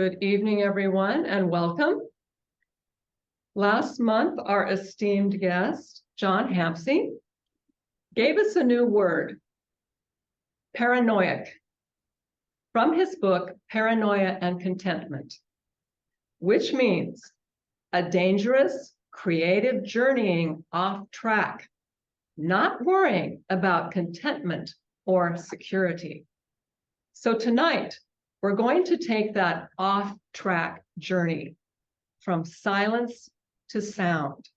Good evening, everyone, and welcome. Last month, our esteemed guest, John Hampsey, gave us a new word, paranoiac, from his book, Paranoia and Contentment, which means a dangerous, creative journeying off track, not worrying about contentment or security. So tonight, we're going to take that off-track journey from silence to sound.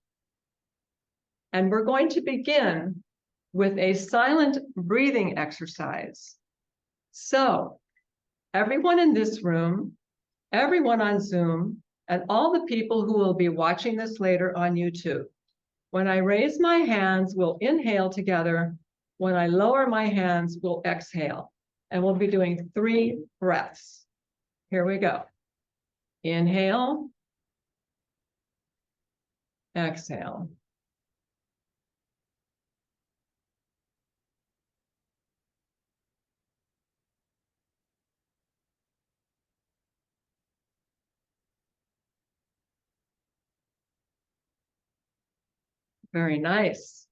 And we're going to begin with a silent breathing exercise. So everyone in this room, everyone on Zoom, and all the people who will be watching this later on YouTube, when I raise my hands, we'll inhale together. When I lower my hands, we'll exhale. And we'll be doing 3 breaths. Here we go. Inhale. Exhale. Very nice.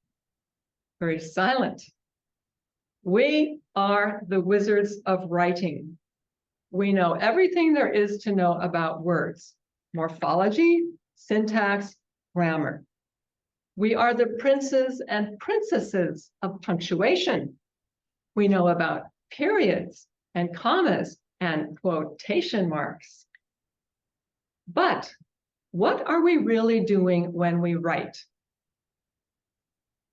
Very silent. We are the wizards of writing. We know everything there is to know about words, morphology, syntax, grammar. We are the princes and princesses of punctuation. We know about periods and commas and quotation marks. But what are we really doing when we write?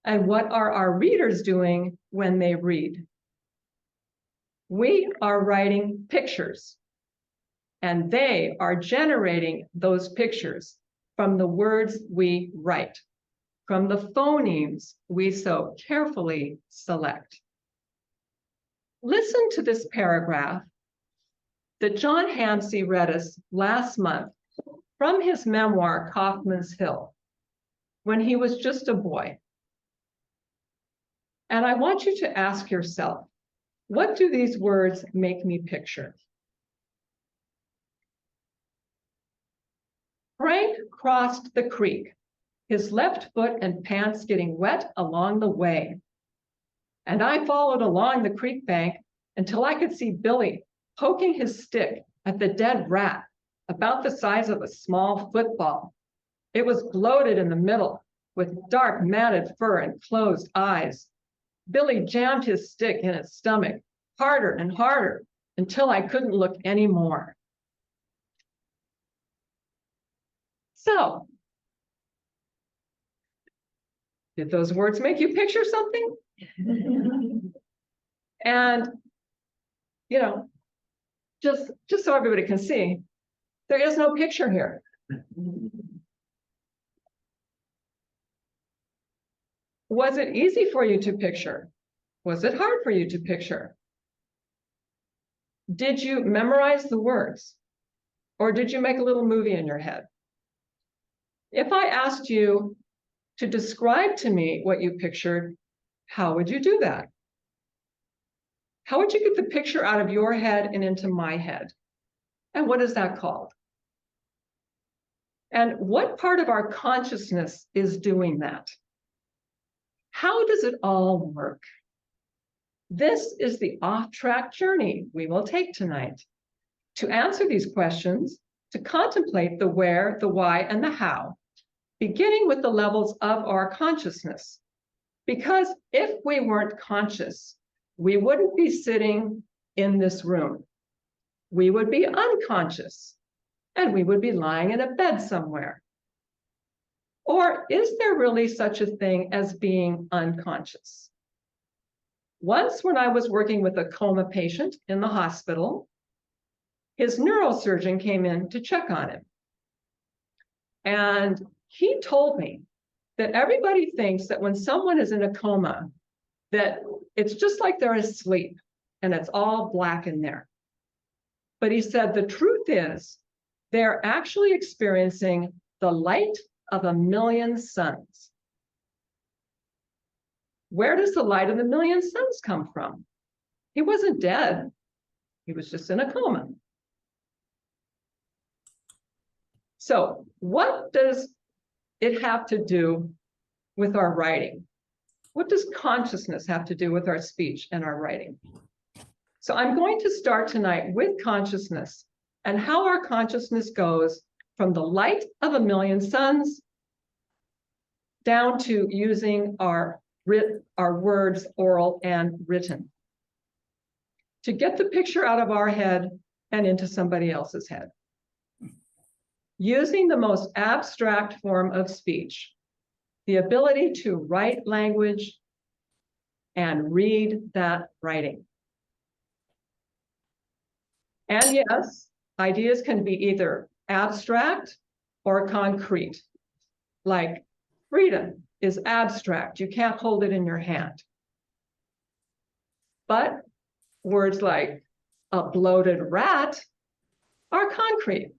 And what are our readers doing when they read? We are writing pictures, and they are generating those pictures from the words we write, from the phonemes we so carefully select. Listen to this paragraph that John Hampsey read us last month from his memoir, Kaufman's Hill, when he was just a boy. And I want you to ask yourself, what do these words make me picture? Frank crossed the creek, his left foot and pants getting wet along the way. And I followed along the creek bank until I could see Billy poking his stick at the dead rat, about the size of a small football. It was bloated in the middle with dark matted fur and closed eyes. Billy jammed his stick in its stomach harder and harder until I couldn't look anymore. So, did those words make you picture something? And, you know, just so everybody can see, there is no picture here. Was it easy for you to picture? Was it hard for you to picture? Did you memorize the words? Or did you make a little movie in your head? If I asked you to describe to me what you pictured, how would you do that? How would you get the picture out of your head and into my head? And what is that called? And what part of our consciousness is doing that? How does it all work? This is the off-track journey we will take tonight. To answer these questions, to contemplate the where, the why, and the how, beginning with the levels of our consciousness. Because if we weren't conscious, we wouldn't be sitting in this room. We would be unconscious, and we would be lying in a bed somewhere. Or is there really such a thing as being unconscious? Once when I was working with a coma patient in the hospital, his neurosurgeon came in to check on him. And he told me that everybody thinks that when someone is in a coma, that it's just like they're asleep and it's all black in there. But he said the truth is they're actually experiencing the light of 1,000,000 suns. Where does the light of 1,000,000 suns come from? He wasn't dead. He was just in a coma. So what does it have to do with our writing? What does consciousness have to do with our speech and our writing? So I'm going to start tonight with consciousness and how our consciousness goes from the light of a million suns down to using our words, oral and written, to get the picture out of our head and into somebody else's head. Using the most abstract form of speech, the ability to write language and read that writing. And yes, ideas can be either abstract or concrete, like freedom is abstract. You can't hold it in your hand. But words like a bloated rat are concrete.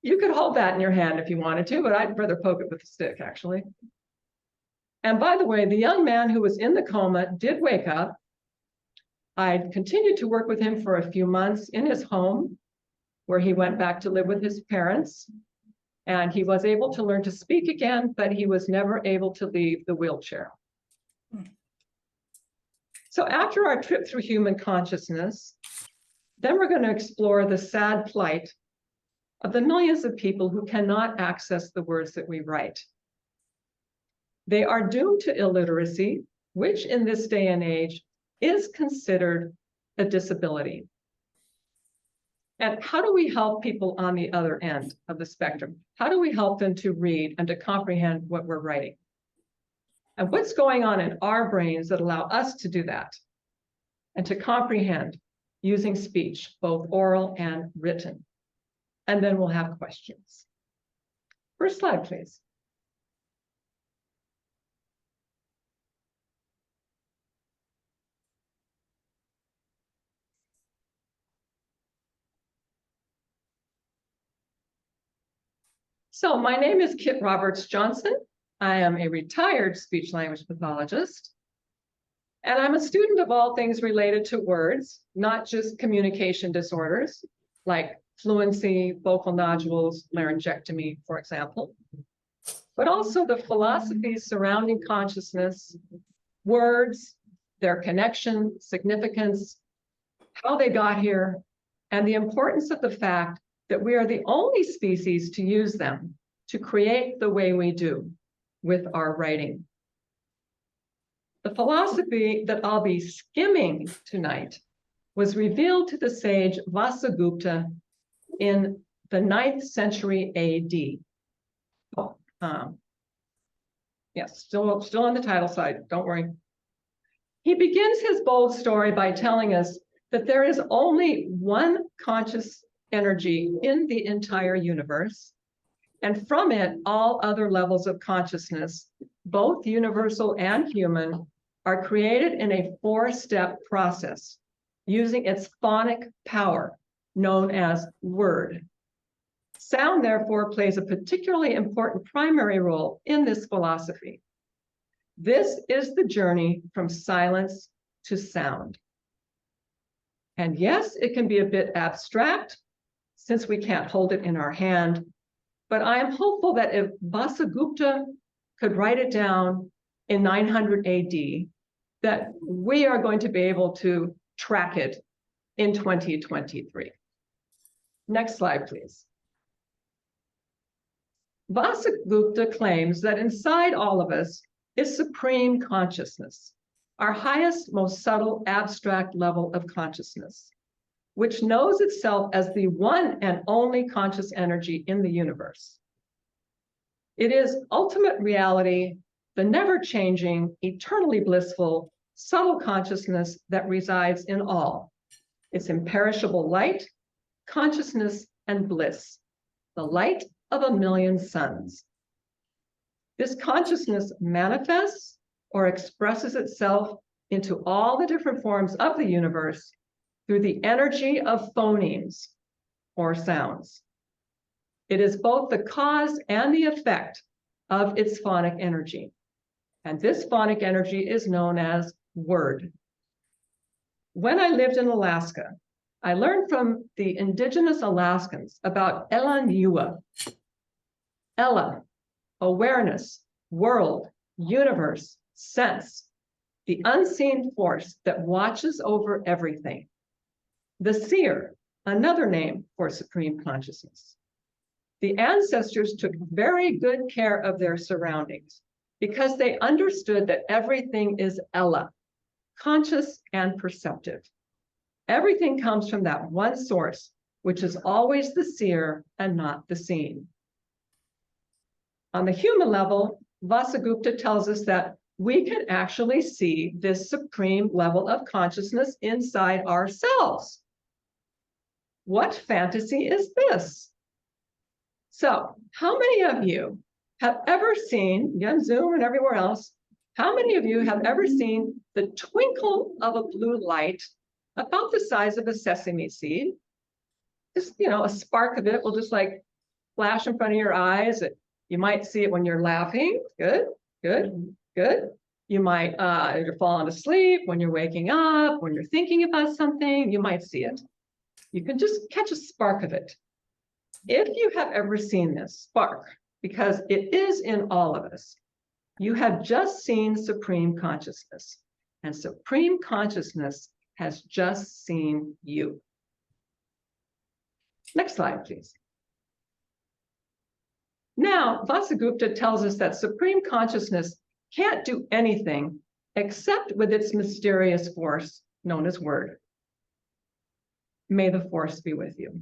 You could hold that in your hand if you wanted to, but I'd rather poke it with a stick, actually. And by the way, the young man who was in the coma did wake up. I continued to work with him for a few months in his home, where he went back to live with his parents. And he was able to learn to speak again, but he was never able to leave the wheelchair. So after our trip through human consciousness, then we're going to explore the sad plight of the millions of people who cannot access the words that we write. They are doomed to illiteracy, which in this day and age is considered a disability. And how do we help people on the other end of the spectrum? How do we help them to read and to comprehend what we're writing? And what's going on in our brains that allow us to do that and to comprehend using speech, both oral and written? And then we'll have questions. First slide, please. So my name is Kit Roberts Johnson. I am a retired speech language pathologist. And I'm a student of all things related to words, not just communication disorders, like fluency, vocal nodules, laryngectomy, for example, but also the philosophies surrounding consciousness, words, their connection, significance, how they got here, and the importance of the fact that we are the only species to use them to create the way we do with our writing. The philosophy that I'll be skimming tonight was revealed to the sage Vasagupta in the 9th century AD. Yes, still on the title side, don't worry. He begins his bold story by telling us that there is only one conscious energy in the entire universe, and from it, all other levels of consciousness, both universal and human, are created in a 4-step process using its phonic power, known as word. Sound, therefore, plays a particularly important primary role in this philosophy. This is the journey from silence to sound. And yes, it can be a bit abstract, since we can't hold it in our hand, but I am hopeful that if Vasagupta could write it down in 900 AD, that we are going to be able to track it in 2023. Next slide, please. Vasagupta claims that inside all of us is supreme consciousness, our highest, most subtle, abstract level of consciousness, which knows itself as the one and only conscious energy in the universe. It is ultimate reality, the never-changing, eternally blissful, subtle consciousness that resides in all. It's imperishable light, consciousness, and bliss, the light of a million suns. This consciousness manifests or expresses itself into all the different forms of the universe through the energy of phonemes, or sounds. It is both the cause and the effect of its phonic energy. And this phonic energy is known as word. When I lived in Alaska, I learned from the indigenous Alaskans about Ela. Ela, awareness, world, universe, sense, the unseen force that watches over everything. The seer, another name for supreme consciousness. The ancestors took very good care of their surroundings because they understood that everything is Ela, conscious and perceptive. Everything comes from that one source, which is always the seer and not the seen. On the human level, Vasagupta tells us that we can actually see this supreme level of consciousness inside ourselves. What fantasy is this? So, how many of you have ever seen, on Zoom and everywhere else, how many of you have ever seen the twinkle of a blue light about the size of a sesame seed? Just, a spark of it will just like flash in front of your eyes. You might see it when you're laughing. Good, good, good. You might, if you're falling asleep, when you're waking up, when you're thinking about something, you might see it. You can just catch a spark of it. If you have ever seen this spark, because it is in all of us, you have just seen supreme consciousness, and supreme consciousness has just seen you. Next slide, please. Now, Vasagupta tells us that supreme consciousness can't do anything except with its mysterious force known as word. May the force be with you.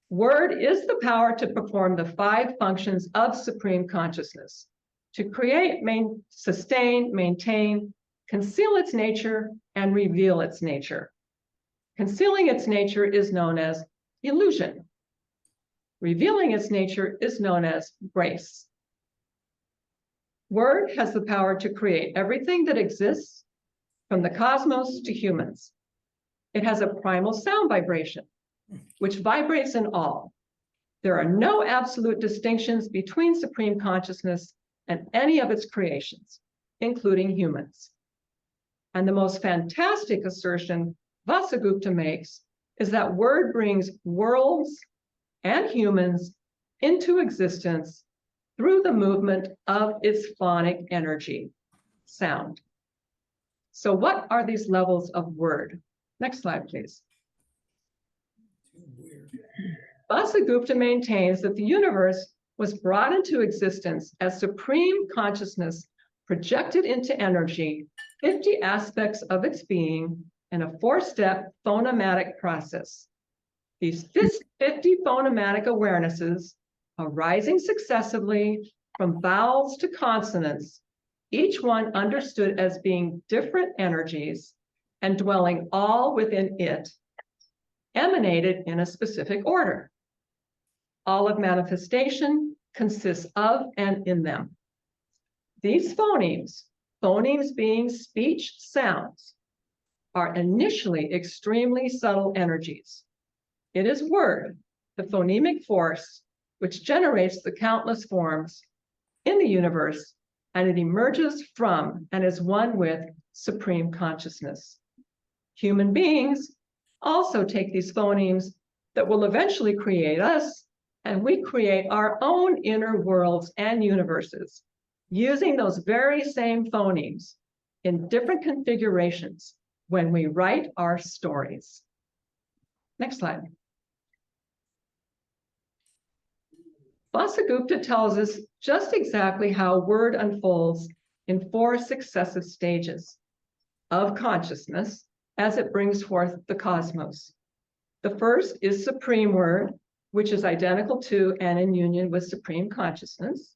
Word is the power to perform the 5 functions of supreme consciousness: to create, sustain, maintain, conceal its nature, and reveal its nature. Concealing its nature is known as illusion. Revealing its nature is known as grace. Word has the power to create everything that exists, from the cosmos to humans. It has a primal sound vibration, which vibrates in all. There are no absolute distinctions between supreme consciousness and any of its creations, including humans. And the most fantastic assertion Vasagupta makes is that word brings worlds and humans into existence through the movement of its phonic energy, sound. So what are these levels of word? Next slide, please. Vasagupta maintains that the universe was brought into existence as supreme consciousness projected into energy 50 aspects of its being in a 4-step phonematic process. These 50 phonematic awarenesses, arising successively from vowels to consonants, each one understood as being different energies and dwelling all within it, emanated in a specific order. All of manifestation consists of and in them. These phonemes being speech sounds, are initially extremely subtle energies. It is word, the phonemic force, which generates the countless forms in the universe, and it emerges from and is one with supreme consciousness. Human beings also take these phonemes that will eventually create us, and we create our own inner worlds and universes using those very same phonemes in different configurations when we write our stories. Next slide. Vasagupta tells us just exactly how word unfolds in 4 successive stages of consciousness as it brings forth the cosmos. The first is supreme word, which is identical to and in union with supreme consciousness.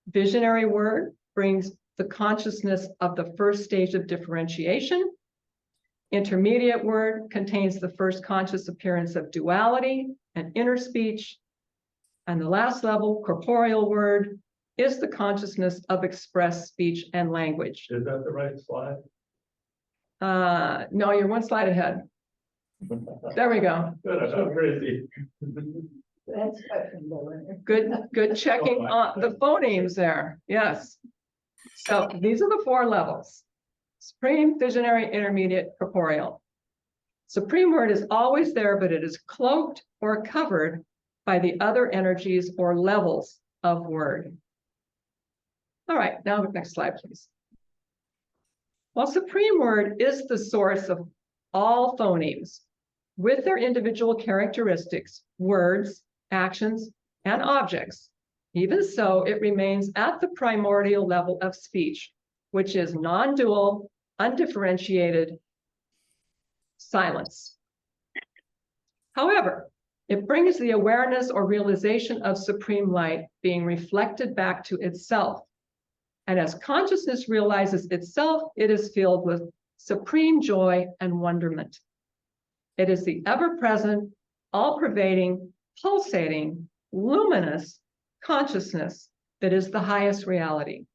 Visionary word brings the consciousness of the first stage of differentiation. Intermediate word contains the first conscious appearance of duality and inner speech. And the last level, corporeal word, is the consciousness of express speech and language. Is that the right slide? No, you're 1 slide ahead. There we go. Good, I felt crazy. That's Good checking on the phonemes there. Yes. So these are the 4 levels: supreme, visionary, intermediate, corporeal. Supreme word is always there, but it is cloaked or covered by the other energies or levels of word. All right, now next slide, please. While supreme word is the source of all phonemes, with their individual characteristics, words, actions, and objects, even so, it remains at the primordial level of speech, which is non-dual, undifferentiated silence. However, it brings the awareness or realization of supreme light being reflected back to itself. And as consciousness realizes itself, it is filled with supreme joy and wonderment. It is the ever-present, all-pervading, pulsating, luminous consciousness that is the highest reality.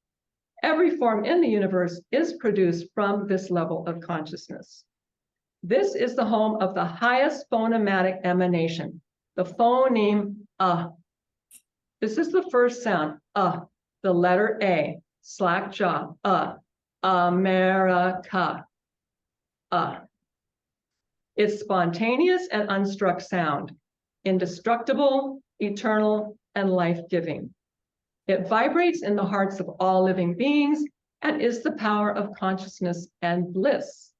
Every form in the universe is produced from this level of consciousness. This is the home of the highest phonematic emanation, the phoneme This is the first sound, the letter A, slack jaw, America, It's spontaneous and unstruck sound, indestructible, eternal, and life-giving. It vibrates in the hearts of all living beings and is the power of consciousness and bliss.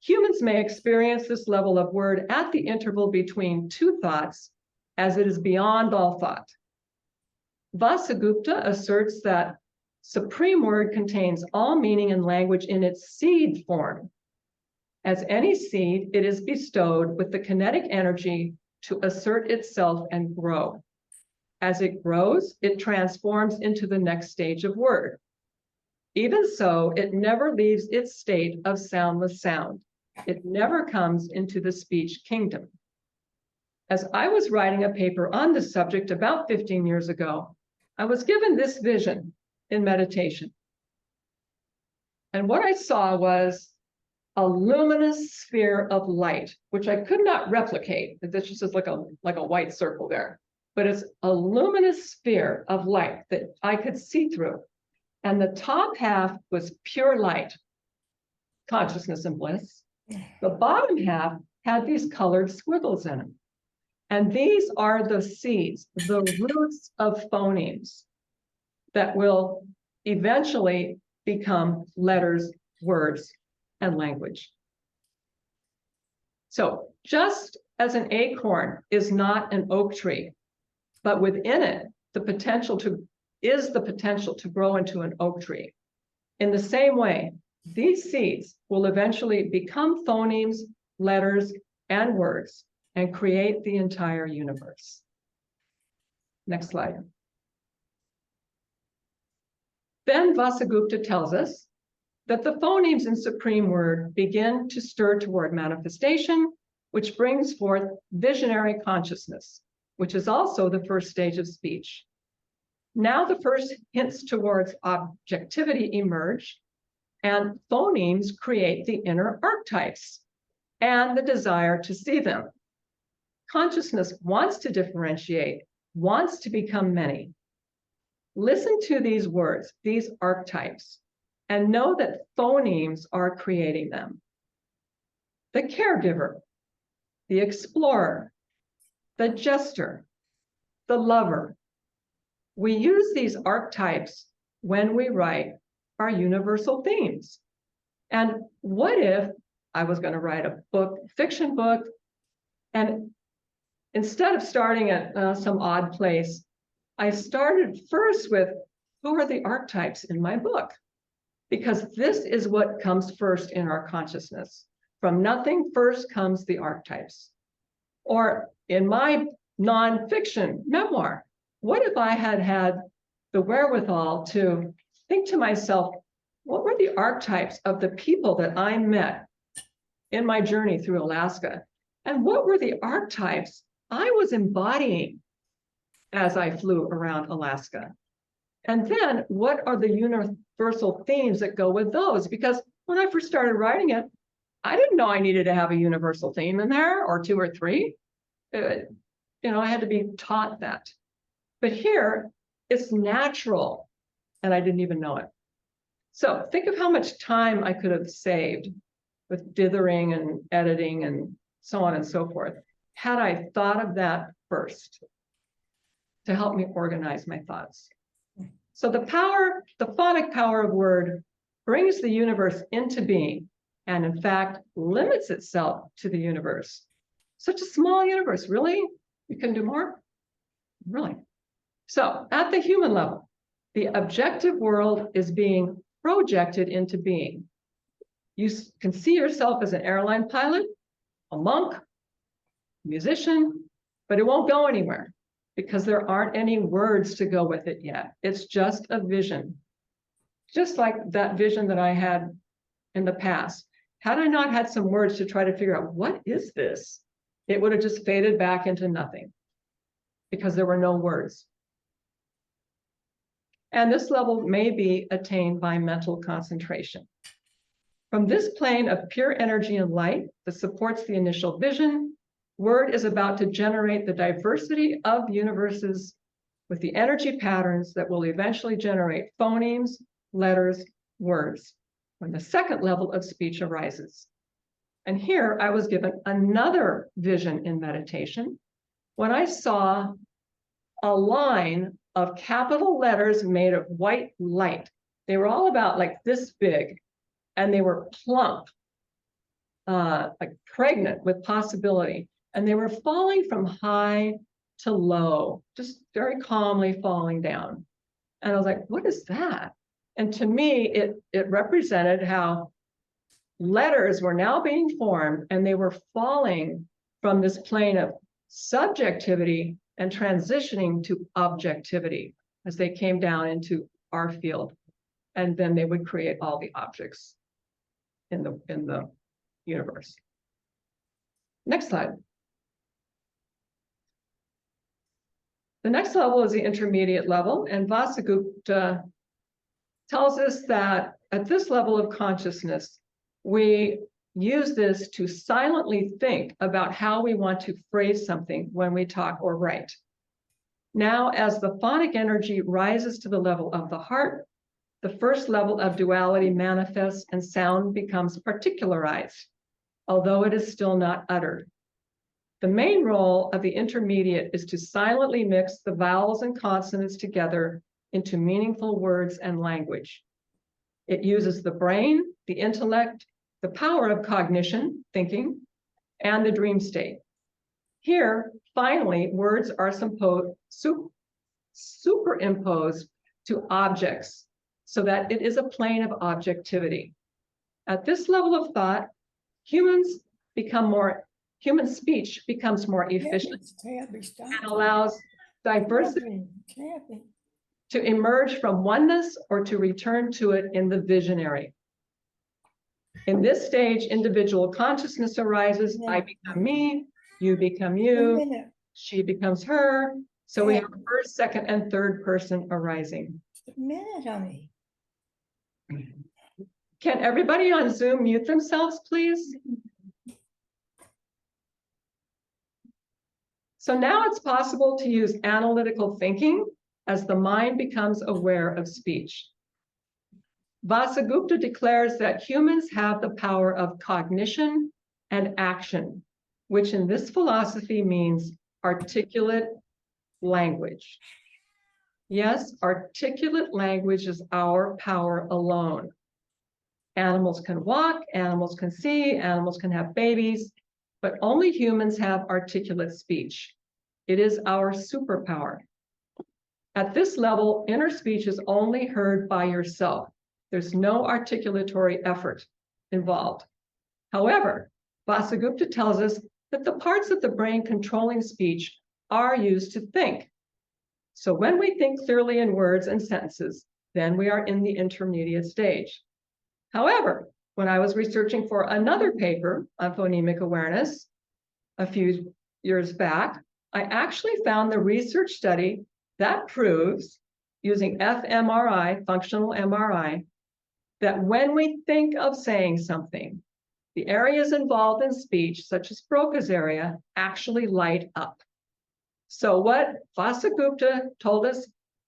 Humans may experience this level of word at the interval between two thoughts, as it is beyond all thought. Vasagupta asserts that supreme word contains all meaning and language in its seed form. As any seed, it is bestowed with the kinetic energy to assert itself and grow. As it grows, it transforms into the next stage of word. Even so, it never leaves its state of soundless sound. It never comes into the speech kingdom. As I was writing a paper on this subject about 15 years ago, I was given this vision in meditation. And what I saw was a luminous sphere of light, which I could not replicate. This just is like a white circle there. But it's a luminous sphere of light that I could see through. And the top half was pure light, consciousness and bliss. The bottom half had these colored squiggles in them. And these are the seeds, the roots of phonemes that will eventually become letters, words, and language. So just as an acorn is not an oak tree, but within it, the potential to grow into an oak tree. In the same way, these seeds will eventually become phonemes, letters, and words, and create the entire universe. Next slide. Then Vasagupta tells us that the phonemes in supreme word begin to stir toward manifestation, which brings forth visionary consciousness, which is also the first stage of speech. Now the first hints towards objectivity emerge, and phonemes create the inner archetypes and the desire to see them. Consciousness wants to differentiate, wants to become many. Listen to these words, these archetypes, and know that phonemes are creating them. The caregiver, the explorer, the jester, the lover. We use these archetypes when we write our universal themes. And what if I was going to write a book, fiction book, and instead of starting at some odd place, I started first with who are the archetypes in my book? Because this is what comes first in our consciousness. From nothing, first comes the archetypes. Or in my nonfiction memoir, what if I had had the wherewithal to think to myself, what were the archetypes of the people that I met in my journey through Alaska? And what were the archetypes I was embodying as I flew around Alaska? And then what are the universal themes that go with those? Because when I first started writing it, I didn't know I needed to have a universal theme in there or two or three. I had to be taught that. But here, it's natural, and I didn't even know it. So think of how much time I could have saved with dithering and editing and so on and so forth, had I thought of that first to help me organize my thoughts. So the phonic power of word brings the universe into being, and in fact, limits itself to the universe. Such a small universe, really? You can do more? Really? So at the human level, the objective world is being projected into being. You can see yourself as an airline pilot, a monk, a musician, but it won't go anywhere because there aren't any words to go with it yet. It's just a vision. Just like that vision that I had in the past. Had I not had some words to try to figure out, what is this? It would have just faded back into nothing because there were no words. And this level may be attained by mental concentration. From this plane of pure energy and light that supports the initial vision, word is about to generate the diversity of universes with the energy patterns that will eventually generate phonemes, letters, words, when the second level of speech arises. And here I was given another vision in meditation when I saw a line of capital letters made of white light. They were all about like this big, and they were plump, like pregnant with possibility. And they were falling from high to low, just very calmly falling down. And I was like, what is that? And to me, it represented how letters were now being formed, and they were falling from this plane of subjectivity and transitioning to objectivity as they came down into our field. And then they would create all the objects in the universe. Next slide. The next level is the intermediate level, and Vasagupta tells us that at this level of consciousness, we use this to silently think about how we want to phrase something when we talk or write. Now, as the phonic energy rises to the level of the heart, the first level of duality manifests and sound becomes particularized, although it is still not uttered. The main role of the intermediate is to silently mix the vowels and consonants together into meaningful words and language. It uses the brain, the intellect, the power of cognition, thinking, and the dream state. Here, finally, words are superimposed to objects so that it is a plane of objectivity. At this level of thought, human speech becomes more efficient and allows diversity to emerge from oneness or to return to it in the visionary. In this stage, individual consciousness arises. I become me, you become you, she becomes her. So we have first, second, and third person arising. Can everybody on Zoom mute themselves, please? So now it's possible to use analytical thinking as the mind becomes aware of speech. Vasagupta declares that humans have the power of cognition and action, which in this philosophy means articulate language. Yes, articulate language is our power alone. Animals can walk, animals can see, animals can have babies, but only humans have articulate speech. It is our superpower. At this level, inner speech is only heard by yourself. There's no articulatory effort involved. However, Vasagupta tells us that the parts of the brain controlling speech are used to think. So when we think clearly in words and sentences, then we are in the intermediate stage. However, when I was researching for another paper on phonemic awareness a few years back, I actually found the research study that proves, using fMRI, functional MRI, that when we think of saying something, the areas involved in speech, such as Broca's area, actually light up. So what Vasagupta told us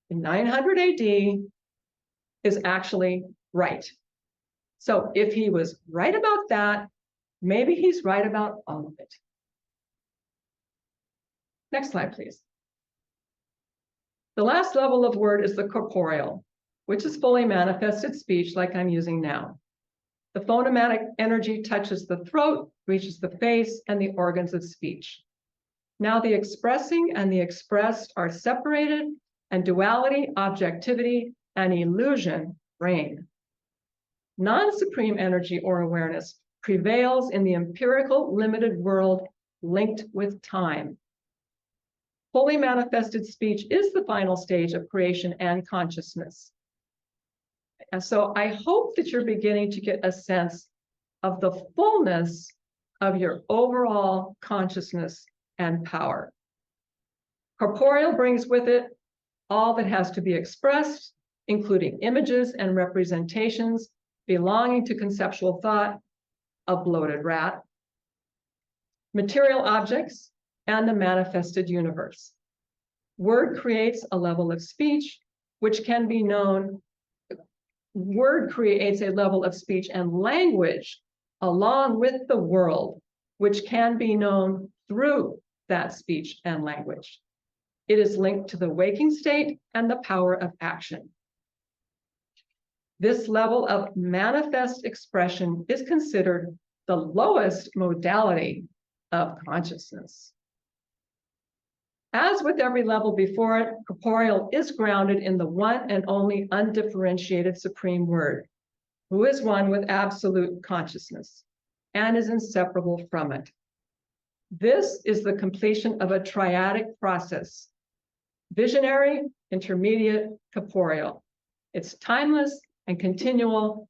in 900 AD is actually right. So if he was right about that, Maybe he's right about all of it. Next slide, please. The last level of word is the corporeal, which is fully manifested speech like I'm using now. The phonematic energy touches the throat, reaches the face, and the organs of speech. Now the expressing and the expressed are separated, and duality, objectivity, and illusion reign. Non-supreme energy or awareness prevails in the empirical limited world linked with time. Fully manifested speech is the final stage of creation and consciousness. And so I hope that you're beginning to get a sense of the fullness of your overall consciousness and power. Corporeal brings with it all that has to be expressed, including images and representations belonging to conceptual thought, a bloated rat, material objects, and the manifested universe. Word creates a level of speech which can be known. Word creates a level of speech and language along with the world, which can be known through that speech and language. It is linked to the waking state and the power of action. This level of manifest expression is considered the lowest modality of consciousness. As with every level before it, corporeal is grounded in the one and only undifferentiated supreme word, who is one with absolute consciousness and is inseparable from it. This is the completion of a triadic process: visionary, intermediate, corporeal. It's timeless and continual,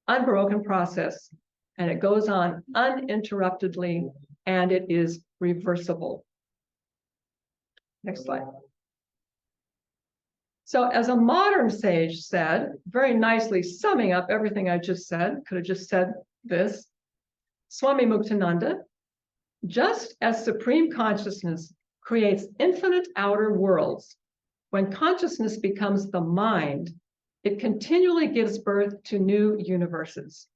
unbroken process, and it goes on uninterruptedly, and it is reversible. Next slide. So as a modern sage said, very nicely summing up everything I just said, could have just said this, Swami Muktananda, just as supreme consciousness creates infinite outer worlds, when consciousness becomes the mind, it continually gives birth to new universes.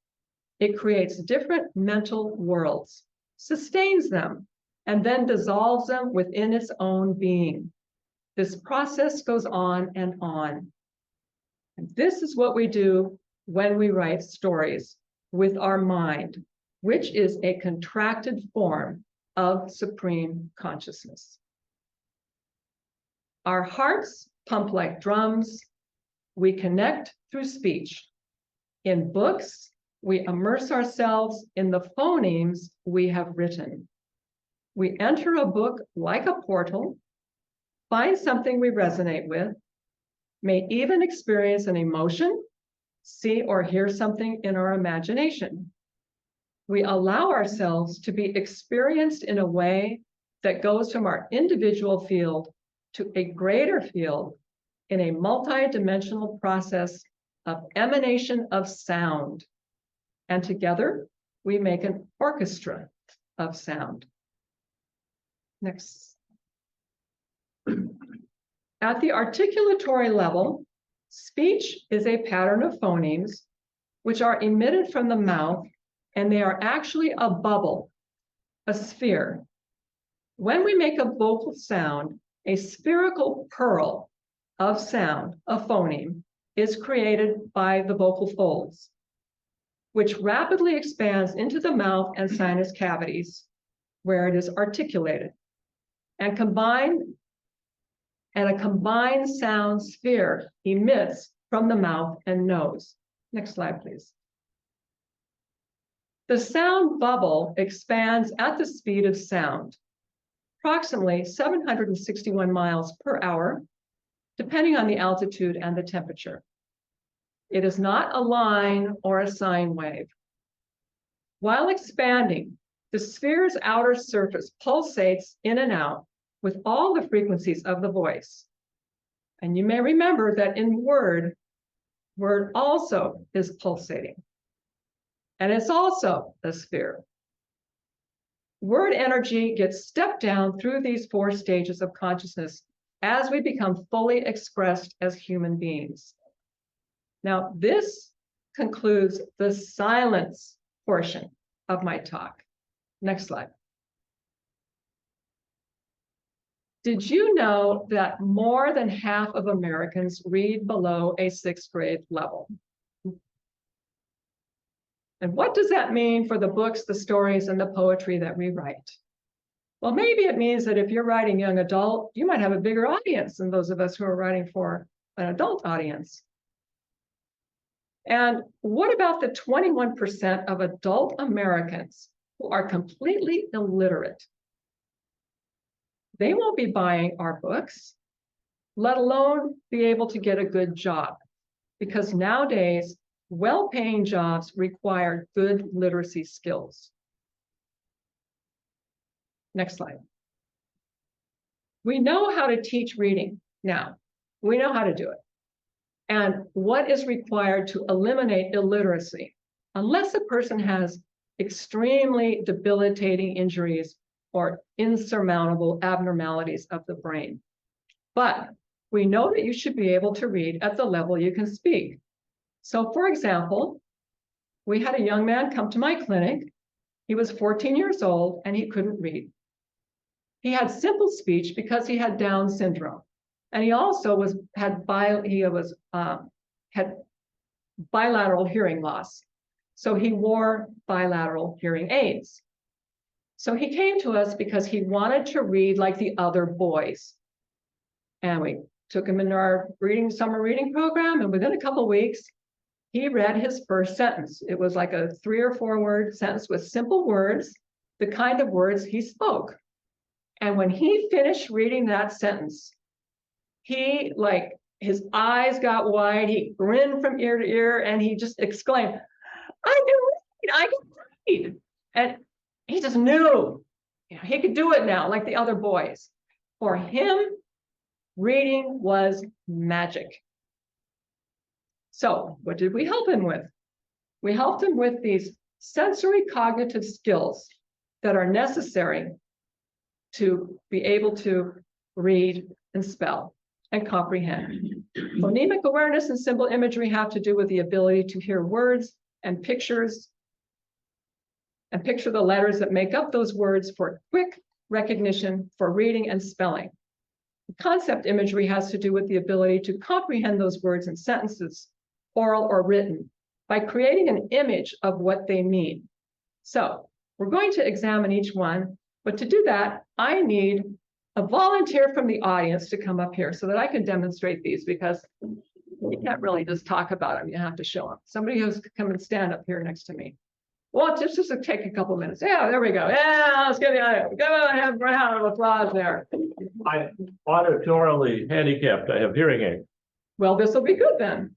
It creates different mental worlds, sustains them, and then dissolves them within its own being. This process goes on and on. And this is what we do when we write stories with our mind, which is a contracted form of supreme consciousness. Our hearts pump like drums. We connect through speech. In books, we immerse ourselves in the phonemes we have written. We enter a book like a portal, find something we resonate with, may even experience an emotion, see or hear something in our imagination. We allow ourselves to be experienced in a way that goes from our individual field to a greater field in a multi-dimensional process of emanation of sound. And together, we make an orchestra of sound. Next. At the articulatory level, speech is a pattern of phonemes which are emitted from the mouth, and they are actually a bubble, a sphere. When we make a vocal sound, a spherical pearl of sound, a phoneme, is created by the vocal folds, which rapidly expands into the mouth and sinus cavities, where it is articulated, and a combined sound sphere emits from the mouth and nose. Next slide, please. The sound bubble expands at the speed of sound, approximately 761 miles per hour, depending on the altitude and the temperature. It is not a line or a sine wave. While expanding, the sphere's outer surface pulsates in and out with all the frequencies of the voice. And you may remember that in word also is pulsating. And it's also a sphere. Word energy gets stepped down through these 4 stages of consciousness as we become fully expressed as human beings. Now, this concludes the silence portion of my talk. Next slide. Did you know that more than half of Americans read below a 6th grade level? And what does that mean for the books, the stories, and the poetry that we write? Well, maybe it means that if you're writing young adult, you might have a bigger audience than those of us who are writing for an adult audience. And what about the 21% of adult Americans who are completely illiterate? They won't be buying our books, let alone be able to get a good job, because nowadays, well-paying jobs require good literacy skills. Next slide. We know how to teach reading now. We know how to do it. And what is required to eliminate illiteracy, unless a person has extremely debilitating injuries or insurmountable abnormalities of the brain. But we know that you should be able to read at the level you can speak. So for example, we had a young man come to my clinic. He was 14 years old and he couldn't read. He had simple speech because he had Down syndrome. And he also had bilateral hearing loss. So he wore bilateral hearing aids. So he came to us because he wanted to read like the other boys. And we took him into our summer reading program, and within a couple of weeks, he read his first sentence. It was like a 3 or 4 word sentence with simple words, the kind of words he spoke. And when he finished reading that sentence, he, like, his eyes got wide, he grinned from ear to ear, and he just exclaimed, I can read. And he just knew, he could do it now, like the other boys. For him, reading was magic. So what did we help him with? We helped him with these sensory cognitive skills that are necessary to be able to read and spell and comprehend. Phonemic awareness and symbol imagery have to do with the ability to hear words and pictures and picture the letters that make up those words for quick recognition for reading and spelling. Concept imagery has to do with the ability to comprehend those words and sentences, oral or written, by creating an image of what they mean. So we're going to examine each one, but to do that, I need a volunteer from the audience to come up here so that I can demonstrate these, because you can't really just talk about them, you have to show them. Somebody who's come and stand up here next to me. Well, just take a couple minutes. Yeah, there we go. Yeah, let's give a round of applause there. I'm auditorily handicapped. I have hearing aid. Well, this will be good then.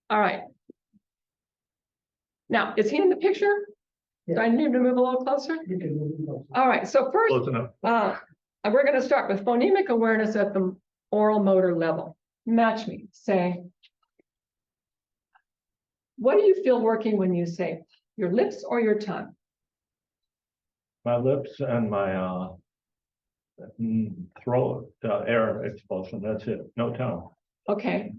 All right. Now, is he in the picture? Do I need to move a little closer? All right, so first, Close enough. we're going to start with phonemic awareness at the oral motor level. Match me, say, what do you feel working when you say your lips or your tongue? My lips and my throat, air expulsion. That's it. No tongue. Okay,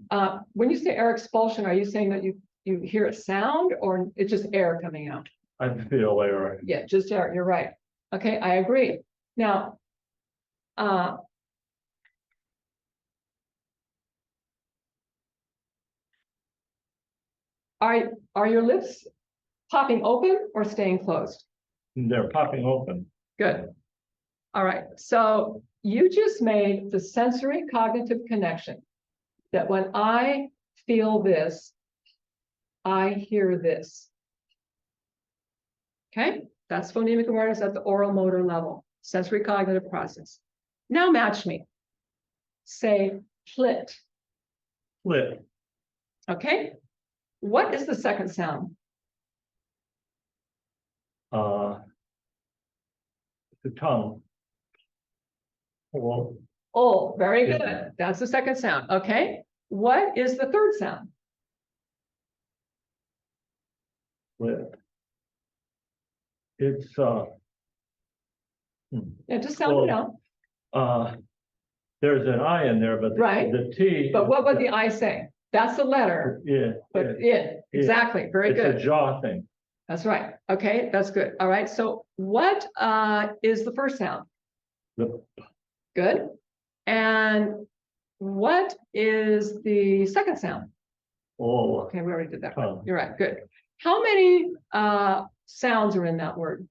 when you say air expulsion, are you saying that you hear a sound or it's just air coming out? I feel air. Yeah, just air, you're right. Okay, I agree. Now, are your lips popping open or staying closed? They're popping open. Good. All right, so you just made the sensory cognitive connection that when I feel this, I hear this. Okay, that's phonemic awareness at the oral motor level, sensory cognitive process. Now match me. Say plit. Plit. Okay, what is the second sound? The tongue. Well, Oh, very good. Yeah. That's the second sound. Okay, what is the third sound? plit. It's Yeah, just sound it Well, out. there's an I in there, but Right. the T. But what would the I say? That's the letter, Yeah. but it, exactly, very It's good. a jaw thing. That's right. Okay, that's good. All right. So what is the first sound? The Good. And what is the second sound? oh, Okay, we already did that one. Oh. You're right. Good. How many sounds are in that word?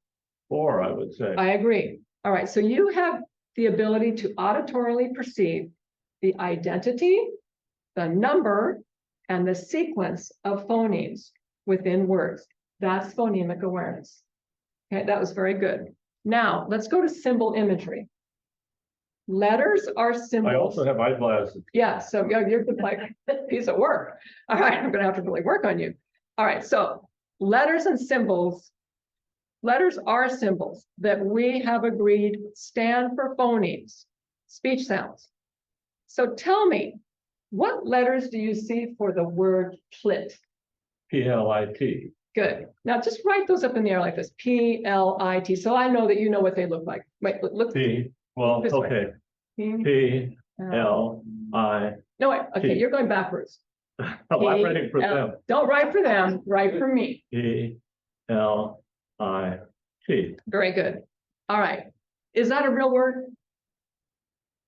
4, I would say. I agree. All right. So you have the ability to auditorily perceive the identity, the number, and the sequence of phonemes within words. That's phonemic awareness. Okay, that was very good. Now, let's go to symbol imagery. Letters are symbols. I also have eyeglasses. Yeah, so yeah, you're like a piece of work. All right, I'm gonna have to really work on you. All right, so letters and symbols. Letters are symbols that we have agreed stand for phonemes, speech sounds. So tell me, what letters do you see for the word plit? PLIT. Good. Now just write those up in the air like this, P-L-I-T, so I know that you know what they look like. Wait, look. P. Well, This way. okay. P- PLI. No, wait, okay, T. you're going backwards. Oh, I'm writing for P-L- them. Don't write for them, write for me. PLIT. Very good. All right. Is that a real word?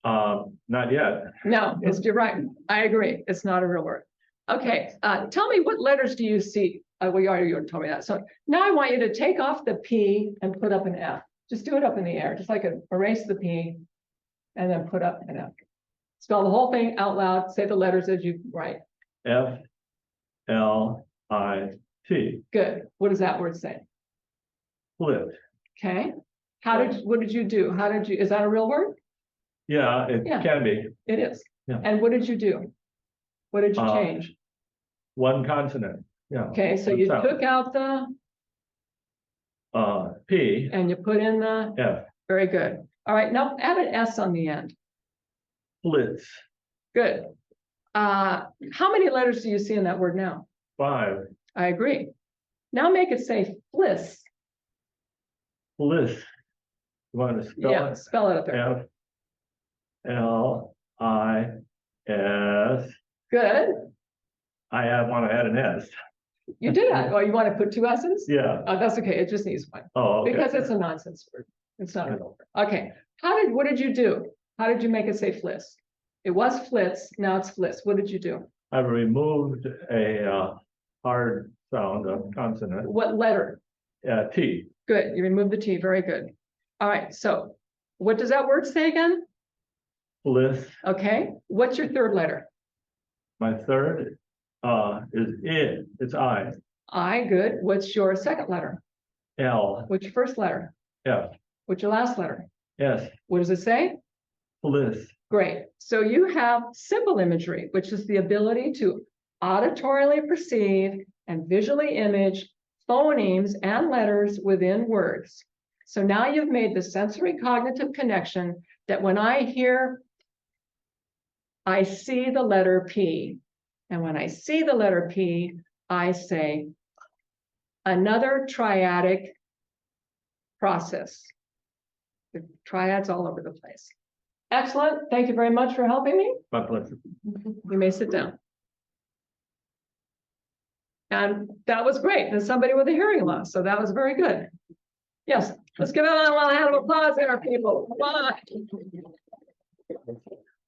Not yet. No, you're right. I agree. It's not a real word. Okay, tell me what letters do you see? Well, you already told me that. So now I want you to take off the P and put up an F. Just do it up in the air, just like erase the P and then put up an F. Spell the whole thing out loud. Say the letters as you write. FLIT. Good. What does that word say? Split. Okay. What did you do? Is that a real word? Yeah, it Yeah. can be. It is. Yeah. And what did you do? What did you change? One consonant. Yeah. Okay, so one you sound. took out the P. and you put in the, F. very good. All right, now add an S on the end. Splits. Good. How many letters do you see in that word now? 5. I agree. Now make it say fliss. Bliss. You want to spell Yeah, it? spell it up there. FLIS. Good. I want to add an S. You did that. Oh, you want to put 2 S's? Yeah. Oh, that's okay. It just needs one. Oh, okay. Because it's a nonsense word. It's not a real word. Okay. What did you do? How did you make it say fliss? It was flits. Now it's fliss. What did you do? I removed a hard sound, a consonant. What letter? T. Good. You removed the T. Very good. All right. So what does that word say again? Bliss. Okay. What's your third letter? My third is it. It's I. I. Good. What's your second letter? L. What's your first letter? F. What's your last letter? S. What does it say? Bliss. Great. So you have symbol imagery, which is the ability to auditorily perceive and visually image phonemes and letters within words. So now you've made the sensory cognitive connection that when I hear, I see the letter P. And when I see the letter P, I say another triadic process. The triads all over the place. Excellent. Thank you very much for helping me. My pleasure. You may sit down. And that was great. There's somebody with a hearing loss, so that was very good. Yes, let's give it a hand of applause there, people. Come on.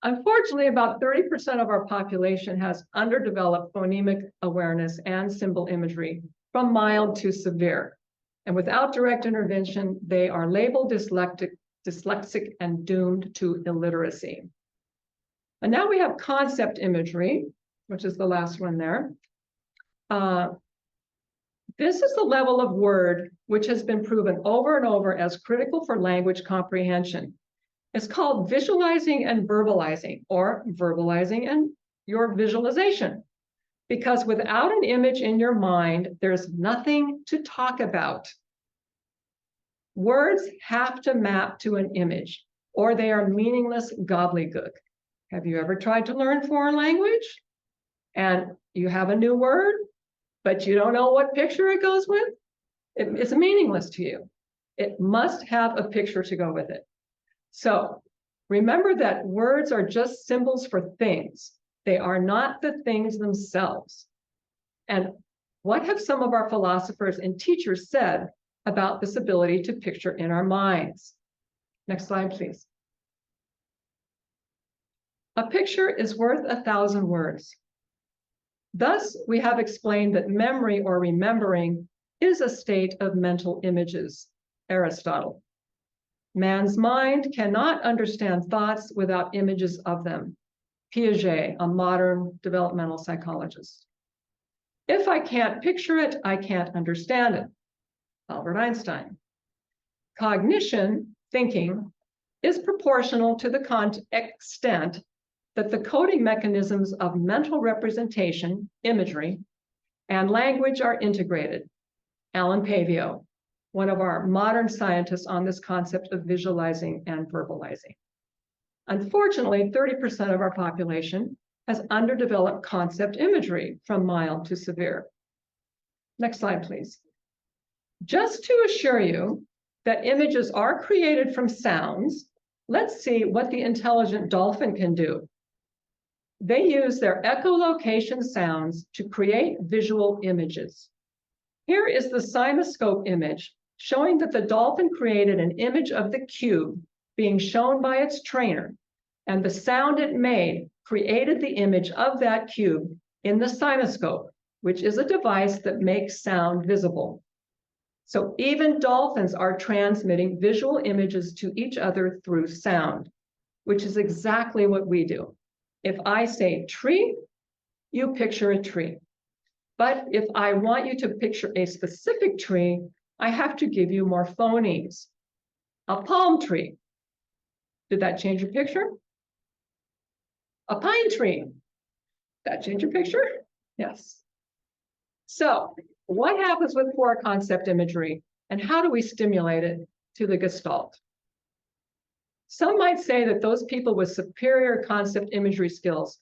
Unfortunately, about 30% of our population has underdeveloped phonemic awareness and symbol imagery from mild to severe. And without direct intervention, they are labeled dyslexic and doomed to illiteracy. And now we have concept imagery, which is the last one there. This is the level of word which has been proven over and over as critical for language comprehension. It's called visualizing and verbalizing, or verbalizing and your visualization. Because without an image in your mind, there's nothing to talk about. Words have to map to an image, or they are meaningless gobbledygook. Have you ever tried to learn foreign language? And you have a new word, but you don't know what picture it goes with? It's meaningless to you. It must have a picture to go with it. So remember that words are just symbols for things. They are not the things themselves. And What have some of our philosophers and teachers said about this ability to picture in our minds? Next slide, please. A picture is worth 1,000 words. Thus, we have explained that memory or remembering is a state of mental images, Aristotle. Man's mind cannot understand thoughts without images of them, Piaget, a modern developmental psychologist. If I can't picture it, I can't understand it, Albert Einstein. Cognition, thinking, is proportional to the extent that the coding mechanisms of mental representation, imagery, and language are integrated. Alan Pavio, one of our modern scientists on this concept of visualizing and verbalizing. Unfortunately, 30% of our population has underdeveloped concept imagery from mild to severe. Next slide, please. Just to assure you that images are created from sounds, let's see what the intelligent dolphin can do. They use their echolocation sounds to create visual images. Here is the CymaScope image showing that the dolphin created an image of the cube being shown by its trainer, and the sound it made created the image of that cube in the CymaScope, which is a device that makes sound visible. So even dolphins are transmitting visual images to each other through sound, which is exactly what we do. If I say tree, you picture a tree. But if I want you to picture a specific tree, I have to give you more phonemes. A palm tree. Did that change your picture? A pine tree. Did that change your picture? Yes. So what happens with poor concept imagery, and how do we stimulate it to the gestalt? Some might say that those people with superior concept imagery skills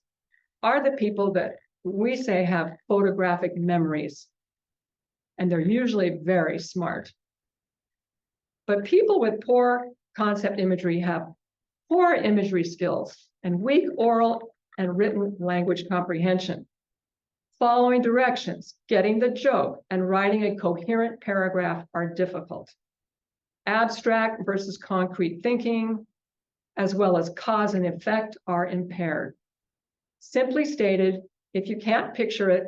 are the people that we say have photographic memories, and they're usually very smart. But people with poor concept imagery have poor imagery skills and weak oral and written language comprehension. Following directions, getting the joke, and writing a coherent paragraph are difficult. Abstract versus concrete thinking, as well as cause and effect, are impaired. Simply stated, if you can't picture it,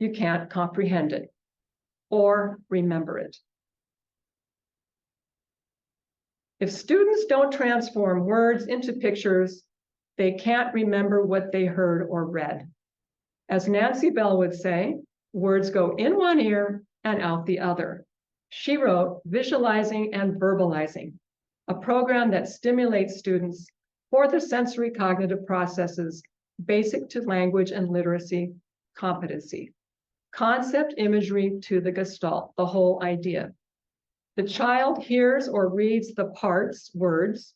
you can't comprehend it or remember it. If students don't transform words into pictures, they can't remember what they heard or read. As Nancy Bell would say, words go in one ear and out the other. She wrote Visualizing and Verbalizing, a program that stimulates students for the sensory cognitive processes basic to language and literacy competency. Concept imagery to the gestalt, the whole idea. The child hears or reads the parts, words,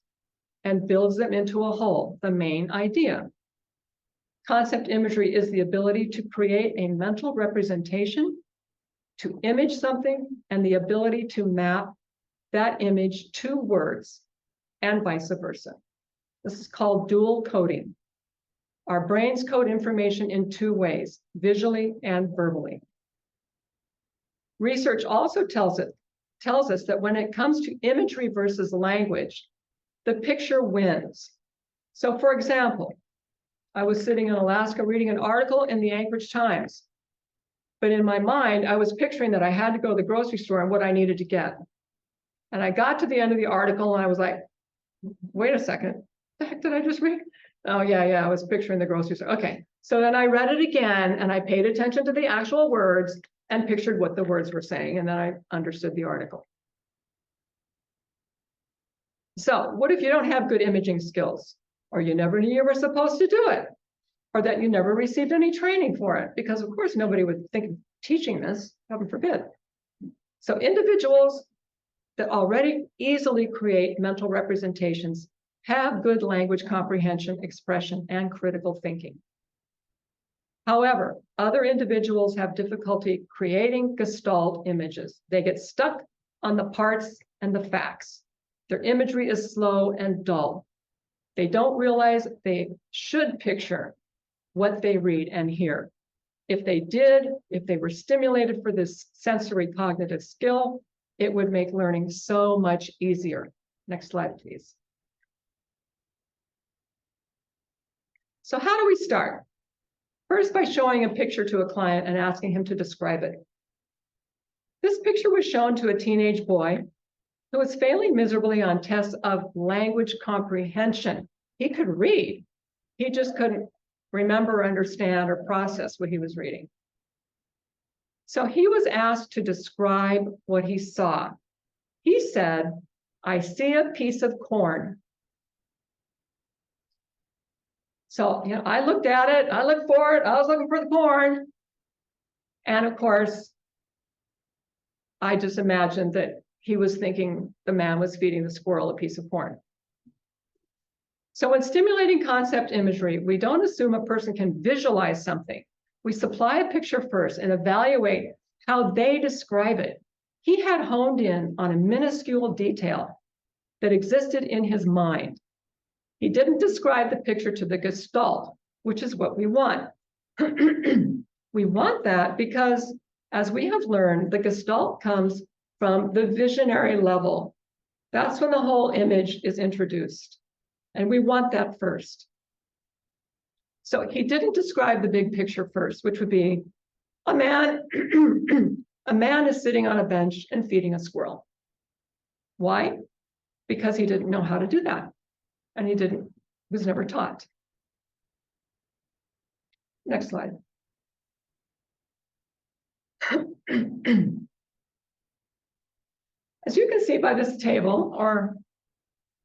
and builds them into a whole, the main idea. Concept imagery is the ability to create a mental representation, to image something, and the ability to map that image to words, and vice versa. This is called dual coding. Our brains code information in two ways, visually and verbally. Research also tells us that when it comes to imagery versus language, the picture wins. So for example, I was sitting in Alaska reading an article in the Anchorage Times, but in my mind, I was picturing that I had to go to the grocery store and what I needed to get. And I got to the end of the article and I was like, wait a second, the heck did I just read? Oh yeah, I was picturing the grocery store. Okay, so then I read it again and I paid attention to the actual words and pictured what the words were saying, and then I understood the article. So what if you don't have good imaging skills, or you never knew you were supposed to do it, or that you never received any training for it? Because of course nobody would think of teaching this, heaven forbid. So individuals that already easily create mental representations have good language comprehension, expression, and critical thinking. However, other individuals have difficulty creating gestalt images. They get stuck on the parts and the facts. Their imagery is slow and dull. They don't realize they should picture what they read and hear. If they were stimulated for this sensory cognitive skill, it would make learning so much easier. Next slide, please. So how do we start? First, by showing a picture to a client and asking him to describe it. This picture was shown to a teenage boy who was failing miserably on tests of language comprehension. He could read, he just couldn't remember, understand, or process what he was reading. So he was asked to describe what he saw. He said, "I see a piece of corn." So, I looked at it, I looked for it, I was looking for the corn. And of course, I just imagined that he was thinking the man was feeding the squirrel a piece of corn. So when stimulating concept imagery, we don't assume a person can visualize something. We supply a picture first and evaluate how they describe it. He had honed in on a minuscule detail that existed in his mind. He didn't describe the picture to the gestalt, which is what we want. We want that because, as we have learned, the gestalt comes from the visionary level. That's when the whole image is introduced. And we want that first. So he didn't describe the big picture first, which would be a man, a man is sitting on a bench and feeding a squirrel. Why? Because he didn't know how to do that. And he was never taught. Next slide. As you can see by this table, or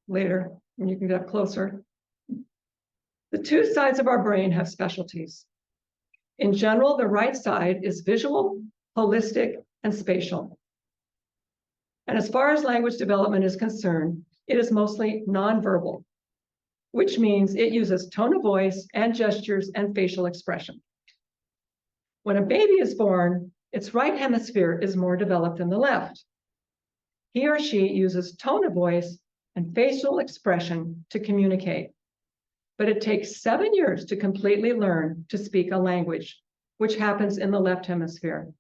later, when you can get up closer, the two sides of our brain have specialties. In general, the right side is visual, holistic, and spatial. And as far as language development is concerned, it is mostly nonverbal, which means it uses tone of voice and gestures and facial expression. When a baby is born, its right hemisphere is more developed than the left. He or she uses tone of voice and facial expression to communicate. But it takes 7 years to completely learn to speak a language, which happens in the left hemisphere.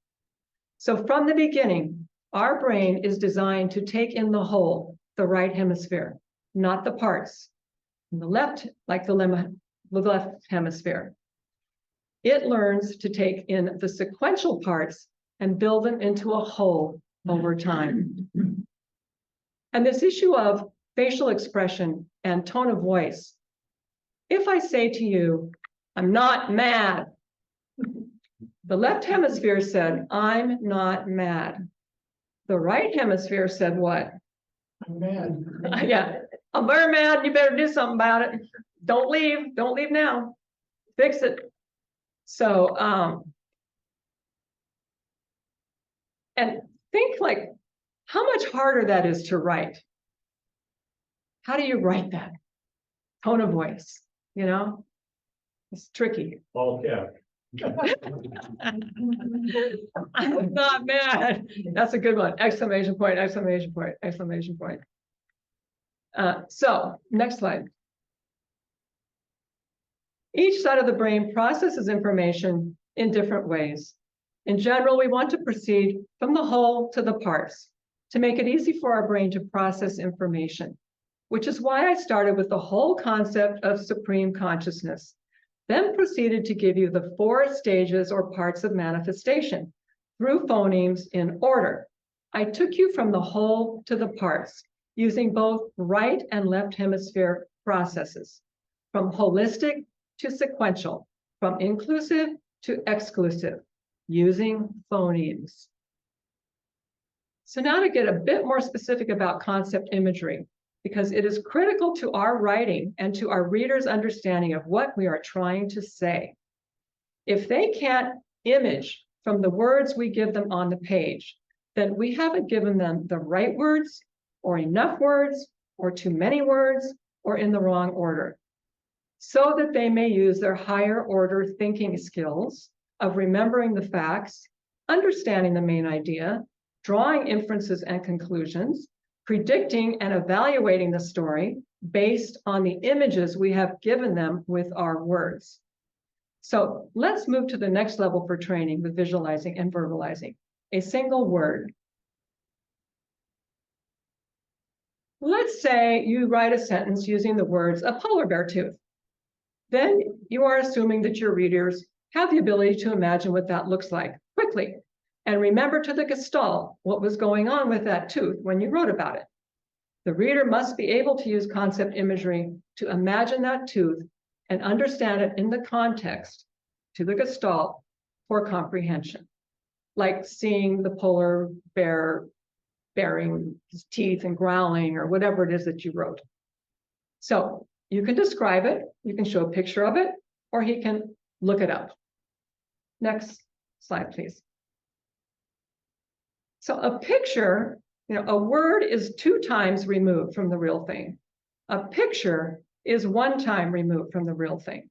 So from the beginning, our brain is designed to take in the whole, the right hemisphere, not the parts. In the left, like the left hemisphere. It learns to take in the sequential parts and build them into a whole over time. And this issue of facial expression and tone of voice, if I say to you, "I'm not mad," the left hemisphere said, "I'm not mad." The right hemisphere said what? I'm mad. Yeah, "I'm very mad, you better do something about it. Don't leave now. Fix it." So, and think like how much harder that is to write. How do you write that? Tone of voice, it's tricky. All caps. I'm not mad. That's a good one. Exclamation point, exclamation point, exclamation point. So next slide. Each side of the brain processes information in different ways. In general, we want to proceed from the whole to the parts to make it easy for our brain to process information, which is why I started with the whole concept of supreme consciousness, then proceeded to give you the 4 stages or parts of manifestation through phonemes in order. I took you from the whole to the parts using both right and left hemisphere processes, from holistic to sequential, from inclusive to exclusive, using phonemes. So now to get a bit more specific about concept imagery, because it is critical to our writing and to our readers' understanding of what we are trying to say. If they can't image from the words we give them on the page, then we haven't given them the right words, or enough words, or too many words, or in the wrong order, so that they may use their higher order thinking skills of remembering the facts, understanding the main idea, drawing inferences and conclusions, predicting and evaluating the story based on the images we have given them with our words. So let's move to the next level for training with visualizing and verbalizing. A single word. Let's say you write a sentence using the words a polar bear tooth. Then you are assuming that your readers have the ability to imagine what that looks like quickly. And remember to the gestalt what was going on with that tooth when you wrote about it. The reader must be able to use concept imagery to imagine that tooth and understand it in the context to the gestalt for comprehension, like seeing the polar bear baring his teeth and growling or whatever it is that you wrote. So you can describe it, you can show a picture of it, or he can look it up. Next slide, please. So a picture, a word is 2 times removed from the real thing. A picture is 1 time removed from the real thing.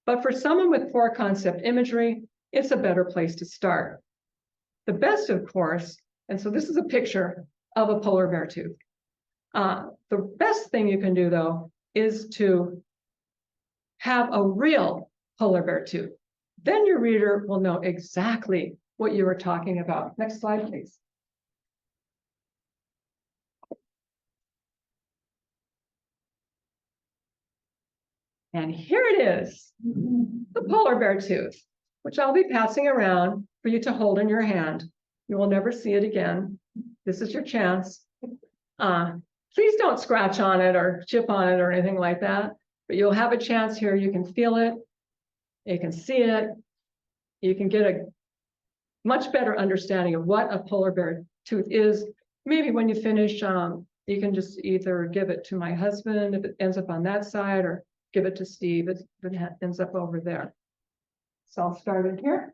But for someone with poor concept imagery, it's a better place to start. The best, of course, and so this is a picture of a polar bear tooth. The best thing you can do, though, is to have a real polar bear tooth. Then your reader will know exactly what you were talking about. Next slide, please. And here it is, the polar bear tooth, which I'll be passing around for you to hold in your hand. You will never see it again. This is your chance. Please don't scratch on it or chip on it or anything like that, but you'll have a chance here. You can feel it, you can see it, you can get a much better understanding of what a polar bear tooth is. Maybe when you finish, you can just either give it to my husband if it ends up on that side, or give it to Steve if it ends up over there. So I'll start in here.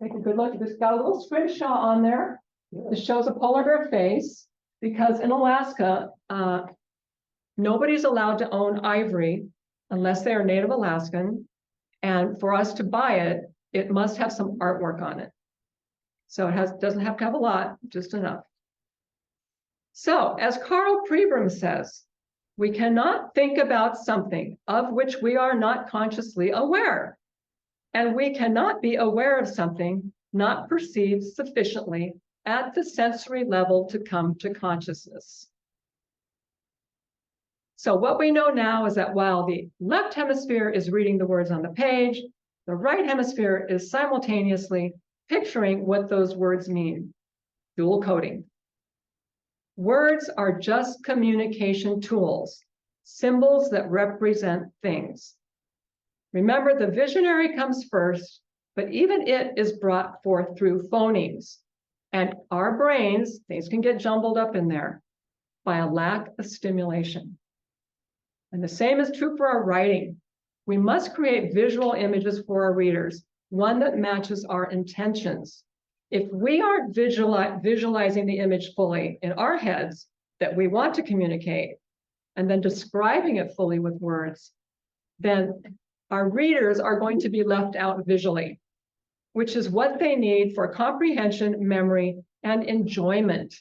Take a good look. It's got a little squid jaw on there. This shows a polar bear face, because in Alaska, nobody's allowed to own ivory unless they are Native Alaskan. And for us to buy it, it must have some artwork on it. So it doesn't have to have a lot, just enough. So as Carl Pribram says, we cannot think about something of which we are not consciously aware. And we cannot be aware of something not perceived sufficiently at the sensory level to come to consciousness. So what we know now is that while the left hemisphere is reading the words on the page, the right hemisphere is simultaneously picturing what those words mean. Dual coding. Words are just communication tools, symbols that represent things. Remember, the visionary comes first, but even it is brought forth through phonemes. And our brains, things can get jumbled up in there by a lack of stimulation. And the same is true for our writing. We must create visual images for our readers, one that matches our intentions. If we aren't visualizing the image fully in our heads that we want to communicate, and then describing it fully with words, then our readers are going to be left out visually, which is what they need for comprehension, memory, and enjoyment.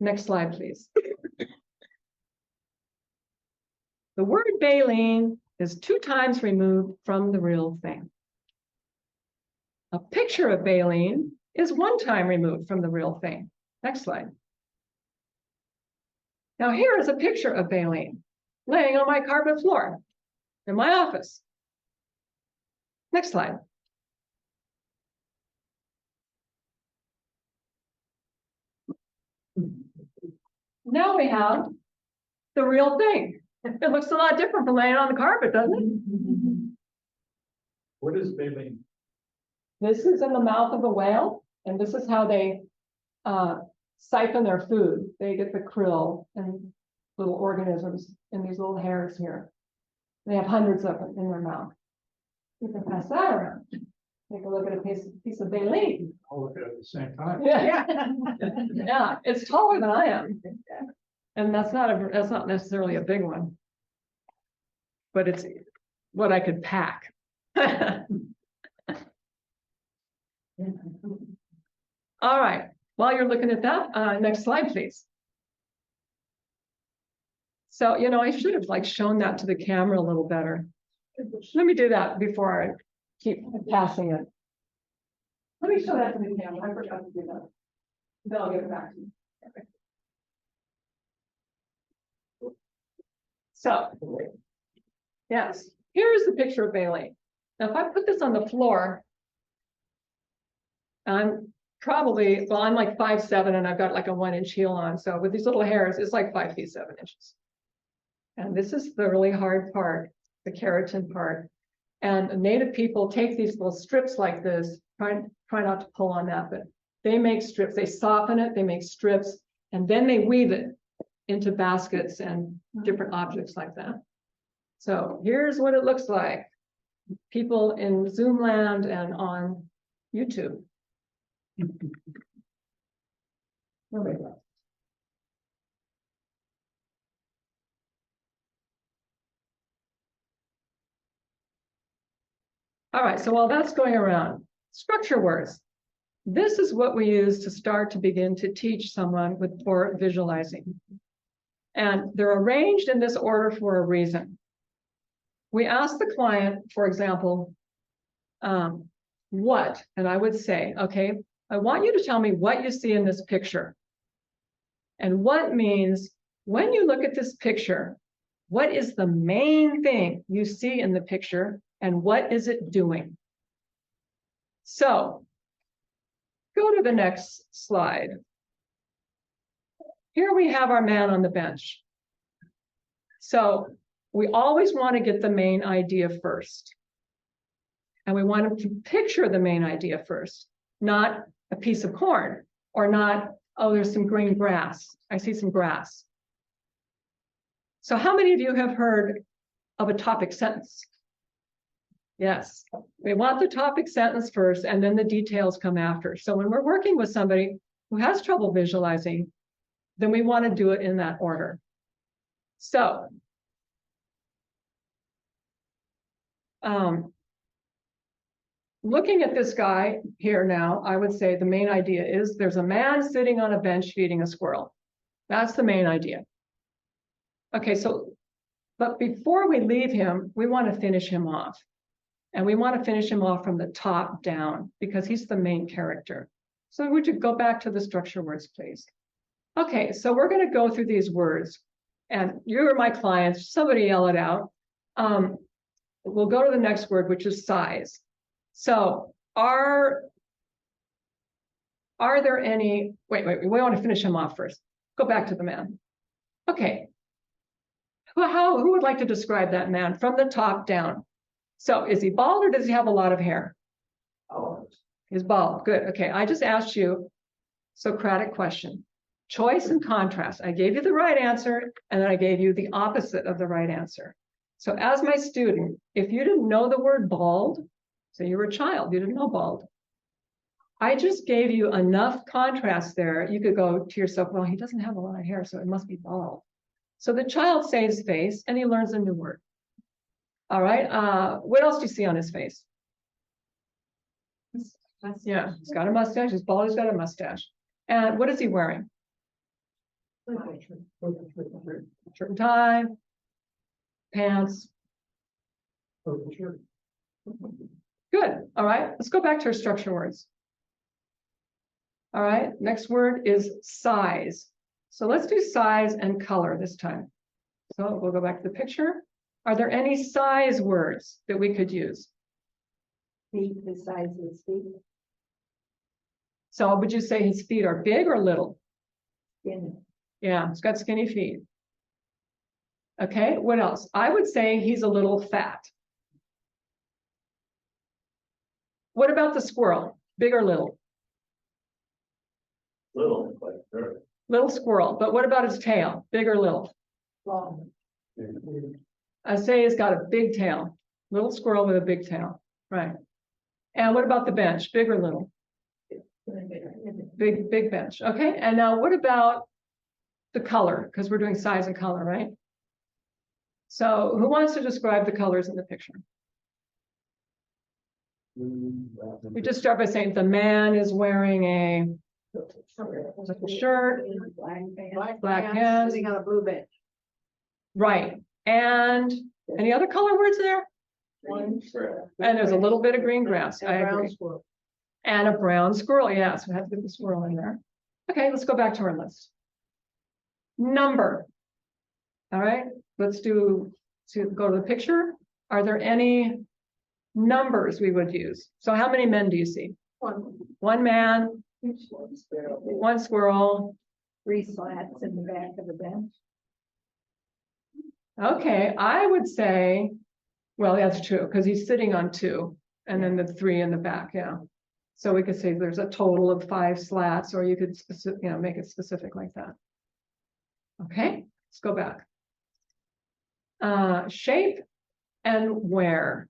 Next slide, please. The word baleen is 2 times removed from the real thing. A picture of baleen is 1 time removed from the real thing. Next slide. Now here is a picture of baleen laying on my carpet floor in my office. Next slide. Now we have the real thing. It looks a lot different from laying on the carpet, doesn't it? What is baleen? This is in the mouth of a whale, and this is how they siphon their food. They get the krill and little organisms in these little hairs here. They have hundreds of them in their mouth. You can pass that around. Take a look at a piece of baleen. I'll look at it at the same time. Yeah, yeah, it's taller than I am, and that's not necessarily a big one, but it's what I could pack. All right. While you're looking at that, next slide, please. So, I should have shown that to the camera a little better. Let me do that before I keep passing it. Let me show that to the camera. I forgot to do that. Then I'll give it back to you. Okay. So, yes, here's the picture of Bailey. Now, if I put this on the floor, I'm probably, well, I'm like 5'7" and I've got like a 1-inch heel on. So with these little hairs, it's like 5 feet 7 inches. And this is the really hard part, the keratin part. And Native people take these little strips like this, try not to pull on that, but they make strips, they soften it, they make strips, and then they weave it into baskets and different objects like that. So here's what it looks like. People in Zoom land and on YouTube. There we go. All right, so while that's going around, structure words. This is what we use to start to begin to teach someone for visualizing. And they're arranged in this order for a reason. We ask the client, for example, what? And I would say, okay, I want you to tell me what you see in this picture. And what means when you look at this picture, what is the main thing you see in the picture and what is it doing? So go to the next slide. Here we have our man on the bench. So we always want to get the main idea first. And we want him to picture the main idea first, not a piece of corn or not, oh, there's some green grass. I see some grass. So how many of you have heard of a topic sentence? Yes, we want the topic sentence first and then the details come after. So when we're working with somebody who has trouble visualizing, then we want to do it in that order. So, looking at this guy here now, I would say the main idea is there's a man sitting on a bench feeding a squirrel. That's the main idea. Okay, so, but before we leave him, we want to finish him off. And we want to finish him off from the top down because he's the main character. So would you go back to the structure words, please? Okay, so we're going to go through these words. And you're my clients, somebody yell it out. We'll go to the next word, which is size. So are there any, wait, we want to finish him off first. Go back to the man. Okay. Who would like to describe that man from the top down? So is he bald or does he have a lot of hair? Oh. He's bald. Good. Okay. I just asked you Socratic question. Choice and contrast. I gave you the right answer and then I gave you the opposite of the right answer. So as my student, if you didn't know the word bald, so you were a child, you didn't know bald. I just gave you enough contrast there. You could go to yourself, well, he doesn't have a lot of hair, so it must be bald. So the child saves face and he learns a new word. All right. What else do you see on his face? Yeah, he's got a mustache. He's bald. He's got a mustache. And what is he wearing? Shirt and tie, pants. Good. All right. Let's go back to our structure words. All right. Next word is size. So let's do size and color this time. So we'll go back to the picture. Are there any size words that we could use? Feet, the size of his feet. So would you say his feet are big or little? Skinny. Yeah, he's got skinny feet. Okay, what else? I would say he's a little fat. What about the squirrel? Big or little? Little, like sure. Little squirrel. But what about his tail? Big or little? Long. I say he's got a big tail. Little squirrel with a big tail. Right. And what about the bench? Big or little? Big bench. Okay. And now what about the color? Because we're doing size and color, right? So who wants to describe the colors in the picture? We just start by saying the man is wearing a shirt, black pants. Sitting on a blue bench. Right. And any other color words there? One. And there's a little bit of green grass, I And brown agree. squirrel. And a brown squirrel, yes, we have to get the squirrel in there. Okay, let's go back to our list. Number. All right, let's go to the picture. Are there any numbers we would use? So how many men do you see? One. One man, One squirrel. one squirrel. 3 slats in the back of the bench. Okay, I would say, well, that's true, because he's sitting on 2, and then the 3 in the back, yeah. So we could say there's a total of 5 slats, or you could make it specific like that. Okay, let's go back. Shape and where.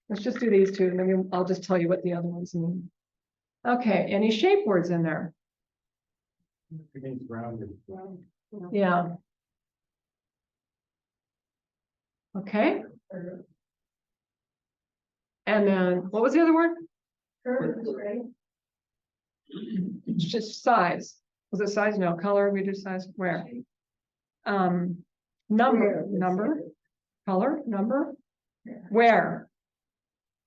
Let's just do these 2, and then I'll just tell you what the other ones mean. Okay, any shape words in there? Yeah. Okay. And then, what was the other word? Curves, right? It's just size. Was it size? No, color, we do size, where? Number, color, number, where?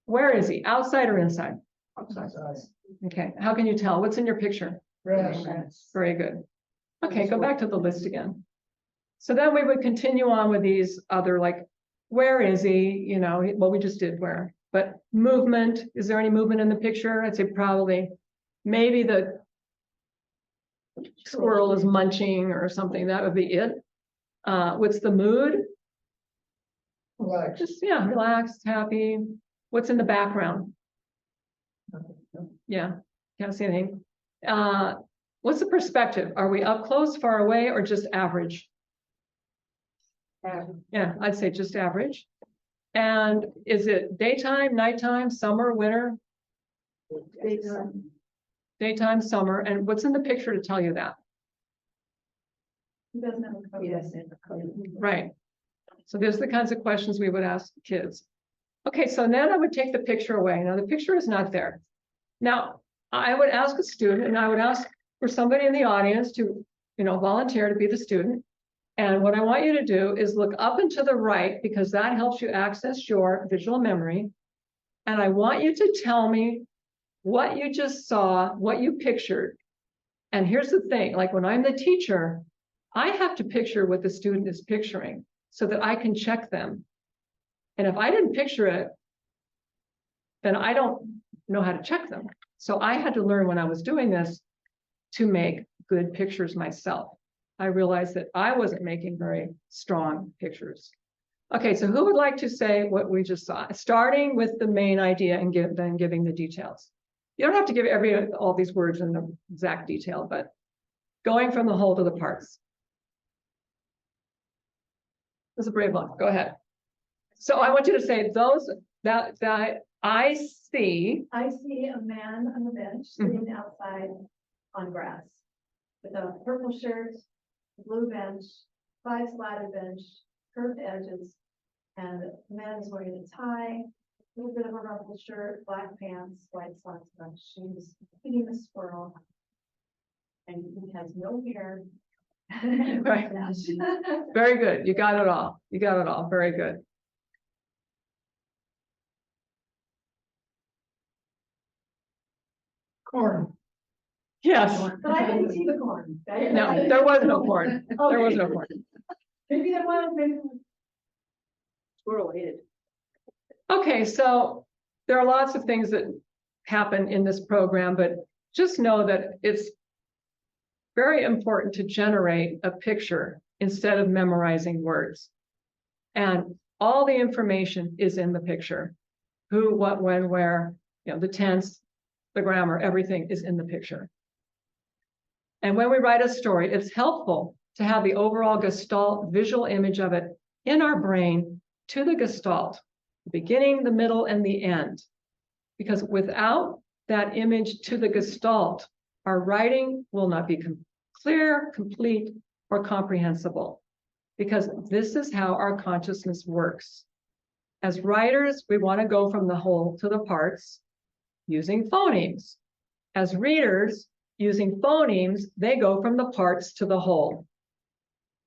Where is he? Outside or inside? Outside. Okay, how can you tell? What's in your picture? Grass. Very good. Okay, go back to the list again. So then we would continue on with these other, like, where is he? Well, we just did where. But movement, is there any movement in the picture? I'd say probably. Maybe the squirrel is munching or something. That would be it. What's the mood? Relax. Just, yeah, relaxed, happy. What's in the background? Yeah, can't see anything. What's the perspective? Are we up close, far away, or just average? Yeah, I'd say just average. And is it daytime, nighttime, summer, winter? Daytime, summer. And what's in the picture to tell you that? He doesn't have a coat. He doesn't have a coat. Right. So there's the kinds of questions we would ask kids. Okay, so then I would take the picture away. Now the picture is not there. Now I would ask a student, and I would ask for somebody in the audience to, volunteer to be the student. And what I want you to do is look up and to the right, because that helps you access your visual memory. And I want you to tell me what you just saw, what you pictured. And here's the thing, like when I'm the teacher, I have to picture what the student is picturing so that I can check them. And if I didn't picture it, then I don't know how to check them. So I had to learn when I was doing this to make good pictures myself. I realized that I wasn't making very strong pictures. Okay, so who would like to say what we just saw? Starting with the main idea and then giving the details. You don't have to give all these words in the exact detail, but going from the whole to the parts. That's a brave one. Go ahead. So I want you to say those that I see. I see a man on the bench sitting outside on grass with a purple shirt, blue bench, 5 slatted bench, curved edges, and the man is wearing a tie, a little bit of a ruffled shirt, black pants, white socks, black shoes, feeding a squirrel, and he has no hair. Right. Very good. You got it all. You got it all. Very good. Corn. Yes. But I didn't see the corn. No, there was no corn. There was no corn. Maybe there was, maybe. Squirrel ate it. Okay, so there are lots of things that happen in this program, but just know that it's very important to generate a picture instead of memorizing words. And all the information is in the picture. Who, what, when, where, the tense, the grammar, everything is in the picture. And when we write a story, it's helpful to have the overall gestalt visual image of it in our brain to the gestalt, the beginning, the middle, and the end. Because without that image to the gestalt, our writing will not be clear, complete, or comprehensible. Because this is how our consciousness works. As writers, we want to go from the whole to the parts using phonemes. As readers, using phonemes, they go from the parts to the whole.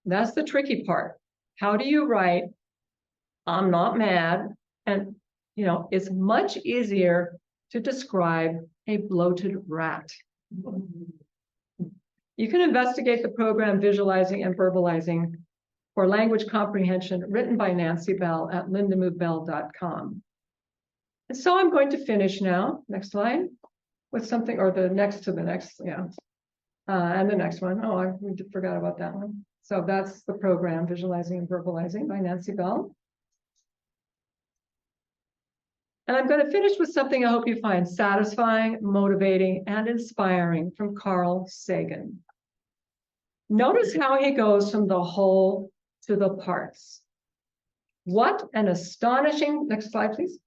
That's the tricky part. How do you write, I'm not mad, And, it's much easier to describe a bloated rat. You can investigate the program Visualizing and Verbalizing for Language Comprehension, written by Nancy Bell at lindamoobell.com. And so I'm going to finish now, next slide, with something, or the next to the next, and the next one. Oh, I forgot about that one. So that's the program Visualizing and Verbalizing by Nancy Bell. And I'm going to finish with something I hope you find satisfying, motivating, and inspiring from Carl Sagan. Notice how he goes from the whole to the parts. What an astonishing, next slide, please.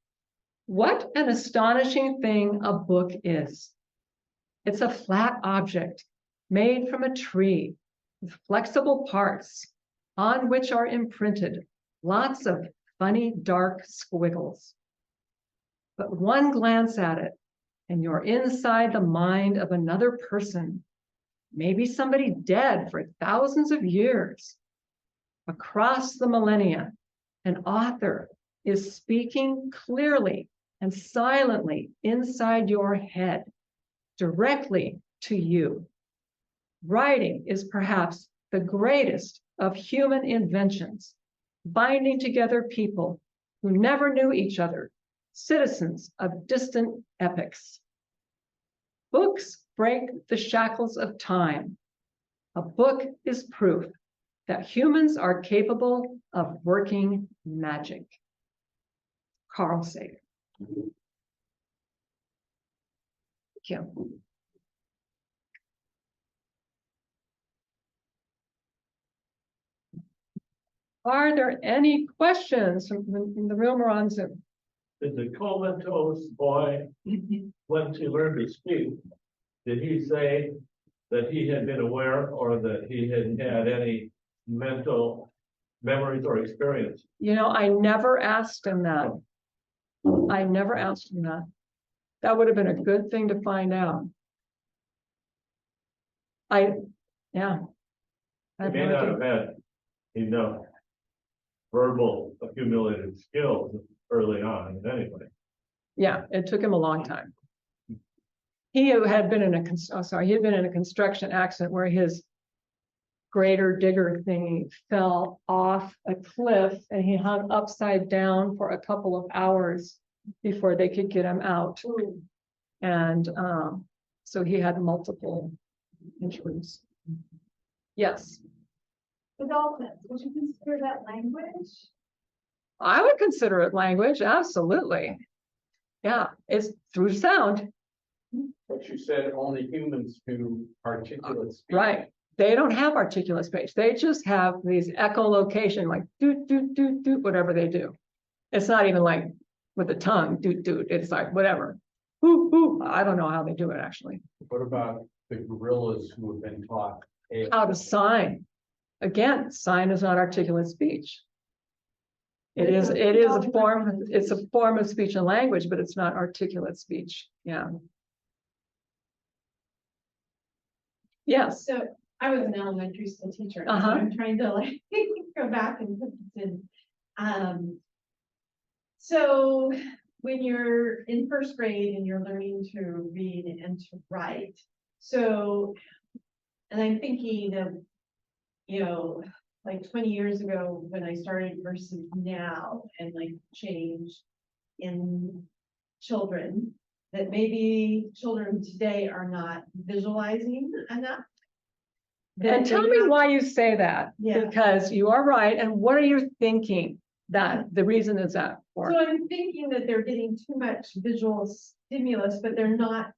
What an astonishing thing a book is. It's a flat object made from a tree with flexible parts on which are imprinted lots of funny dark squiggles. But one glance at it and you're inside the mind of another person, maybe somebody dead for thousands of years. Across the millennia, an author is speaking clearly and silently inside your head, directly to you. Writing is perhaps the greatest of human inventions, binding together people who never knew each other, citizens of distant epochs. Books break the shackles of time. A book is proof that humans are capable of working magic. Carl Sagan. Thank you. Are there any questions from the room or on Zoom? Did the comatose boy, when he learned to speak, did he say that he had been aware or that he had had any mental memories or experience? I never asked him that. I never asked him that. That would have been a good thing to find out. He may not have had enough verbal accumulated skills early on anyway. Yeah, it took him a long time. He had been in a construction accident where his grader digger thingy fell off a cliff and he hung upside down for a couple of hours before they could get him out. And so he had multiple injuries. Yes. The dolphins, would you consider that language? I would consider it language, absolutely. Yeah, it's through sound. But you said only humans do articulate speech. Right. They don't have articulate speech. They just have these echolocation, like doot, doot, doot, doot, whatever they do. It's not even like with the tongue, doot, doot. It's like whatever. Hoo, hoo. I don't know how they do it actually. What about the gorillas who have been taught How to sign. Again, sign is not articulate speech. It's a form of speech and language, but it's not articulate speech. Yeah. Yes. So I was an elementary school teacher. So Uh-huh. I'm trying to go back and put this in. So when you're in first grade and you're learning to read and to write, and I'm thinking of, like 20 years ago when I started versus now, and like change in children, that maybe children today are not visualizing enough. And tell me why you say that. Yeah. Because you are right. And what are you thinking that the reason is that for? So I'm thinking that they're getting too much visual stimulus, but they're not.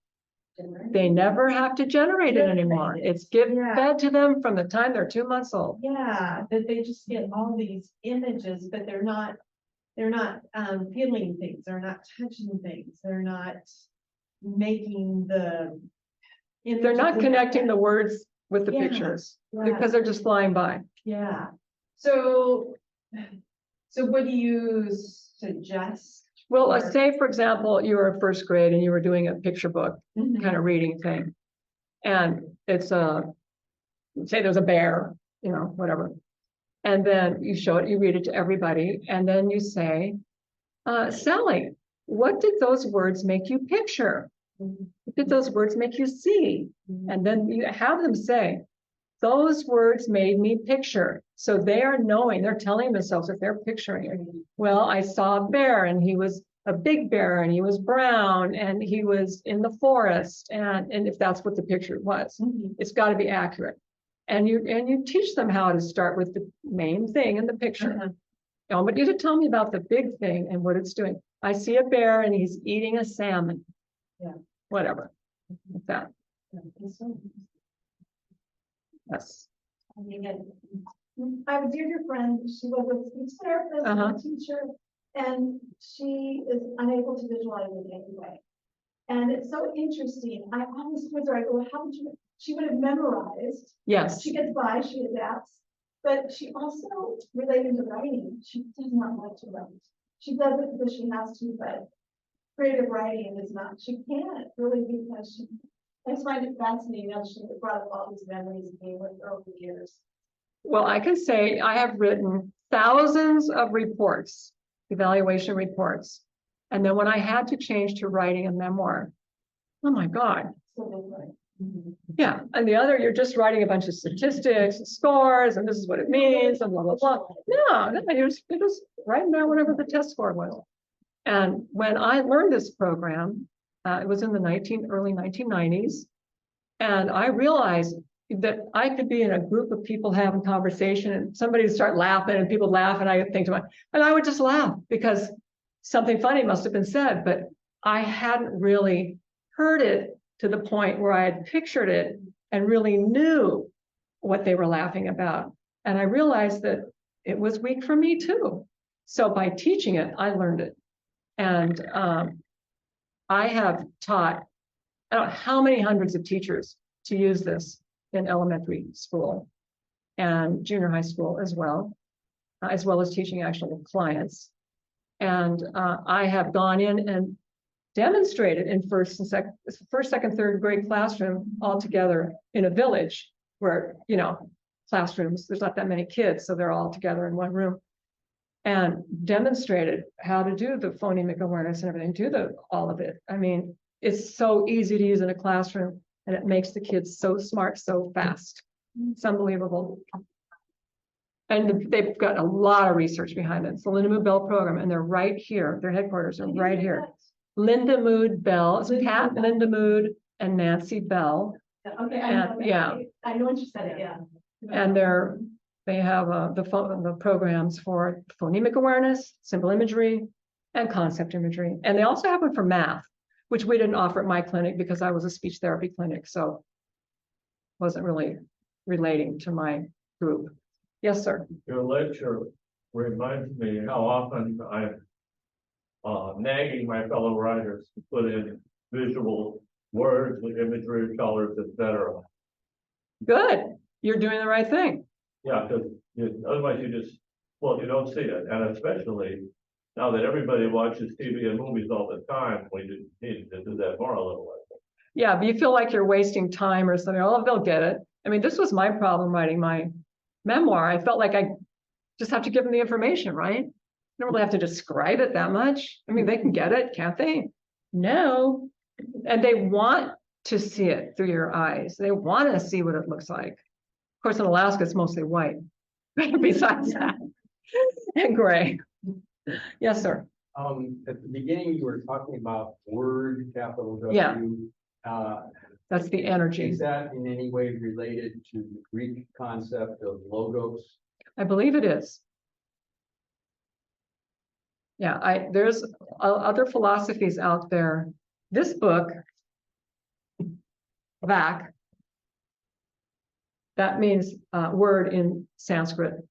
They never have to generate it anymore. It's fed to them from the time they're 2 months old. Yeah, that they just get all these images, but they're not feeling things, they're not touching things, they're not making the. They're not connecting the words with the pictures because they're just flying by. Yeah. So what do you suggest? Well, let's say, for example, you were in first grade and you were doing a picture book kind of reading thing. And it's say there's a bear, whatever. And then you show it, you read it to everybody. And then you say, Sally, what did those words make you picture? What did those words make you see? And then you have them say, those words made me picture. So they are knowing, they're telling themselves that they're picturing it. Well, I saw a bear and he was a big bear and he was brown and he was in the forest. And if that's what the picture was, it's got to be accurate. And you teach them how to start with the main thing in the picture. I want you to tell me about the big thing and what it's doing. I see a bear and he's eating a salmon. Yeah. Whatever. Like that. Yes. I have a dear friend, she was a speech therapist, and a teacher, and she is unable to visualize in any way. And it's so interesting. I always quiz her, I go, how would you, she would have memorized. Yes. She gets by, she adapts, but she also, related to writing, she does not like to write. She does it because she has to, but creative writing is not, she can't really because she, I just find it fascinating that she brought up all these memories of being with her over the years. Well, I can say I have written thousands of reports, evaluation reports. And then when I had to change to writing a memoir, oh my God. So different. Yeah. And the other, you're just writing a bunch of statistics and scores, and this is what it means, and blah, blah, blah. No, you're just writing down whatever the test score was. And when I learned this program, it was in the early 1990s. And I realized that I could be in a group of people having conversation and somebody would start laughing and people laugh and I think to myself, and I would just laugh because something funny must have been said, but I hadn't really heard it to the point where I had pictured it and really knew what they were laughing about. And I realized that it was weak for me too. So by teaching it, I learned it. And I have taught, I don't know how many hundreds of teachers to use this in elementary school and junior high school as well as teaching actual clients. And I have gone in and demonstrated in first, second, third grade classroom all together in a village where, you know, classrooms, there's not that many kids, so they're all together in one room, and demonstrated how to do the phonemic awareness and everything, all of it. I mean, it's so easy to use in a classroom and it makes the kids so smart, so fast. It's unbelievable. And they've got a lot of research behind it. It's the Linda Mood Bell program, and they're right here. Their headquarters are right here. Linda Mood Bell, it's Pat Linda Mood and Nancy Bell. Okay, yeah. I know what you said, yeah. And they have the programs for phonemic awareness, simple imagery, and concept imagery. And they also have one for math, which we didn't offer at my clinic because I was a speech therapy clinic, so wasn't really relating to my group. Yes, sir. Your lecture reminds me how often I'm nagging my fellow writers to put in visual words with imagery, colors, etc. Good. You're doing the right thing. Yeah, because otherwise you don't see it. And especially now that everybody watches TV and movies all the time, we need to do that more a little bit. Yeah, but you feel like you're wasting time or something. Oh, they'll get it. I mean, this was my problem writing my memoir. I felt like I just have to give them the information, right? I don't really have to describe it that much. I mean, they can get it, can't they? No. And they want to see it through your eyes. They want to see what it looks like. Of course, in Alaska, it's mostly white. Besides that, and gray. Yes, sir. At the beginning, you were talking about word, capital W. Yeah. That's the energy. Is that in any way related to the Greek concept of logos? I believe it is. Yeah, there's other philosophies out there. This book, Vak, that means word in Sanskrit,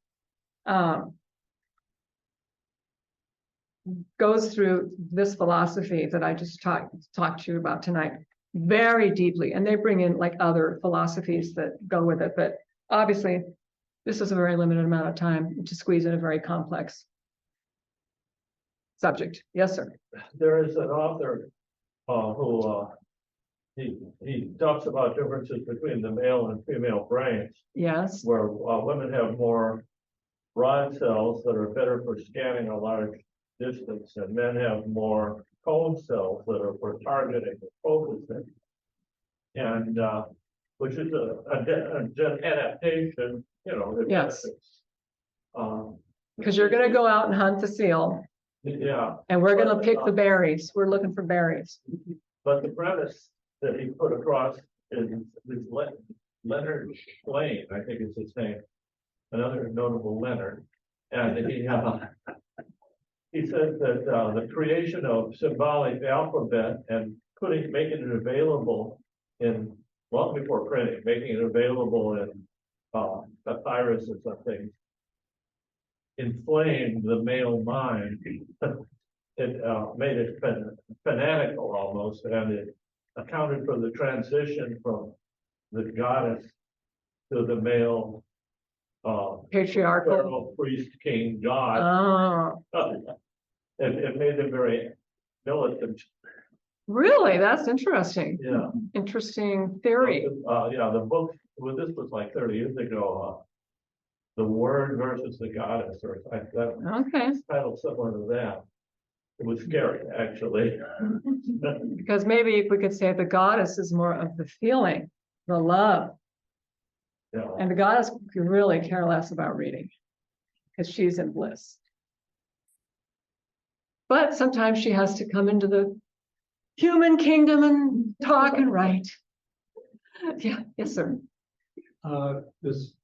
goes through this philosophy that I just talked to you about tonight very deeply. And they bring in like other philosophies that go with it. But obviously, this is a very limited amount of time to squeeze in a very complex subject. Yes, sir. There is an author who he talks about differences between the male and female brains. Yes. Where women have more rod cells that are better for scanning a large distance, and men have more cone cells that are for targeting and focusing. And, which is an adaptation, you know. that Yes. benefits. Because you're gonna go out and hunt the seal, Yeah, and we're gonna pick the berries. We're looking for berries. but the premise that he put across is Leonard Swain, I think is his name, another notable Leonard. And he says that the creation of symbolic alphabet and making it available in, long before printing, making it available in papyrus or something, inflamed the male mind. It made it fanatical almost, and it accounted for the transition from the goddess to the male Patriarchal. pharaoh, priest, king, god. Oh, It made them very militant. really? That's interesting. Yeah. Interesting theory. Yeah, the book, well, this was like 30 years ago. The Word versus the Goddess, or that Okay, title similar to that. It was scary, actually. because maybe if we could say the goddess is more of the feeling, the love, Yeah. and the goddess could really care less about reading because she's in bliss. But sometimes she has to come into the human kingdom and talk and write. Yeah, yes, sir. This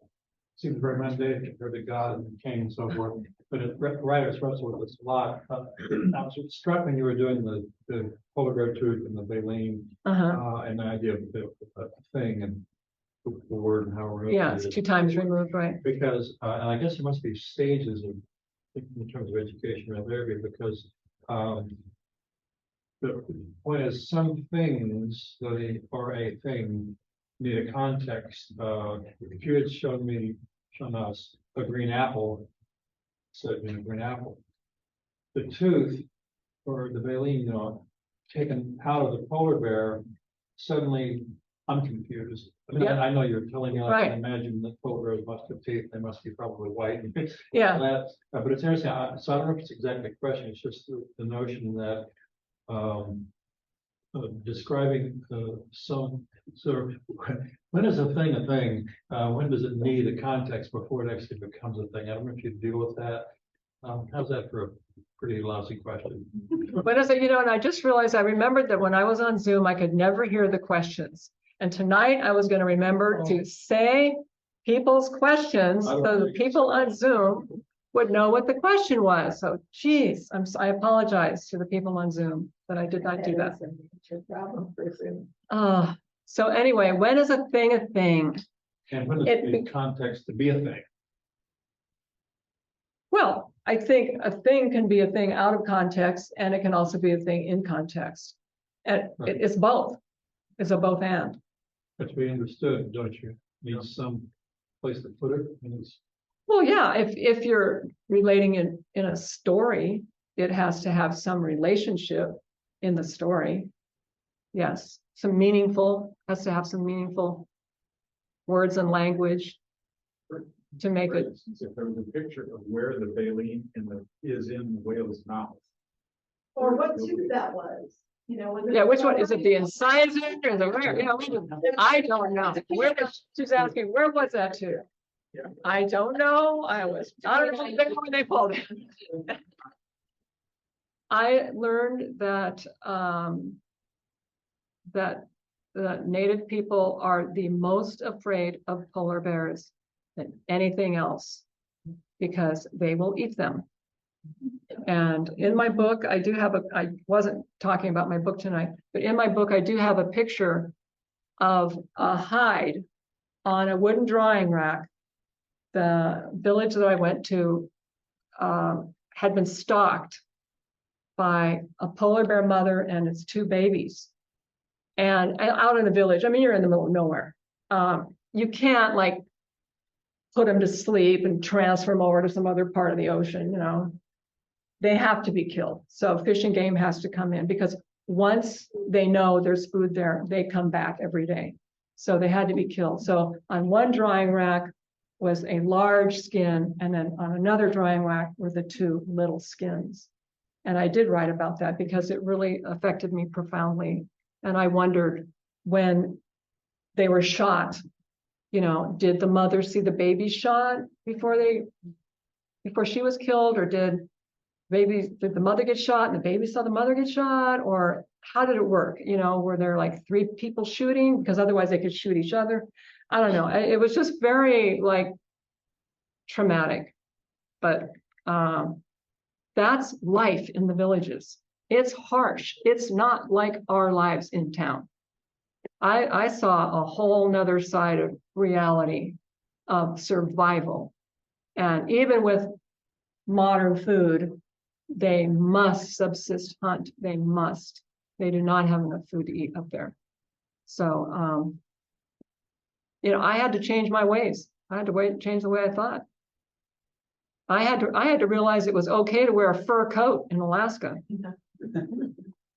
seems very mundane compared to God and King and so forth, but writers wrestle with this a lot. I was struck when you were doing the polar bear tooth and the baleen, and the idea of the thing and the word and how we're. Yeah, it's 2 times removed, right? Because, and I guess there must be stages of, in terms of education or therapy, because the point is some things or a thing need a context. If you had shown us a green apple, said a green apple, the tooth or the baleen, taken out of the polar bear, suddenly I'm confused. I mean, Yeah. I know you're telling me, I Right. can imagine that polar bears must have teeth, they must be probably white. Yeah. But it's interesting. So I don't know if it's exactly a question. It's just the notion that describing some sort of when is a thing a thing? When does it need a context before it actually becomes a thing? I don't know if you deal with that. How's that for a pretty lousy question? When is it, and I just realized I remembered that when I was on Zoom, I could never hear the questions. And tonight I was going to remember to say people's questions so the people on Zoom would know what the question was. So, geez, I apologize to the people on Zoom that I did not do that. So anyway, when is a thing a thing? And when is the context to be a thing? Well, I think a thing can be a thing out of context, and it can also be a thing in context. And Right. it's both. It's a both and. But to be understood, don't you? Need some place to put it. Well, yeah, if you're relating in a story, it has to have some relationship in the story. Yes, has to have some meaningful words and language to make it. If there was a picture of where the baleen is in the whale's mouth. Or what tooth that was, Yeah, which one? Is it the incisor or the where? I don't know. She's asking, where was that tooth? Yeah. I don't know. I was not around there when they pulled it. I learned that that the native people are the most afraid of polar bears than anything else because they will eat them. And in my book, I wasn't talking about my book tonight, but in my book, I do have a picture of a hide on a wooden drawing rack. The village that I went to had been stalked by a polar bear mother and its 2 babies. And out in the village, I mean, you're in the middle of nowhere. You can't put them to sleep and transfer them over to some other part of the ocean, They have to be killed. So Fish and Game has to come in because once they know there's food there, they come back every day. So they had to be killed. So on one drying rack was a large skin, and then on another drying rack were the 2 little skins. And I did write about that because it really affected me profoundly. And I wondered when they were shot, you know, did the mother see the baby shot before she was killed, or did the mother get shot and the baby saw the mother get shot, or how did it work? You know, were there like 3 people shooting? Because otherwise they could shoot each other. I don't know. It was just very like traumatic, but that's life in the villages. It's harsh. It's not like our lives in town. I saw a whole nother side of reality of survival. And even with modern food, they must subsist hunt. They must. They do not have enough food to eat up there. So, you know, I had to change my ways. I had to change the way I thought. I had to realize it was okay to wear a fur coat in Alaska.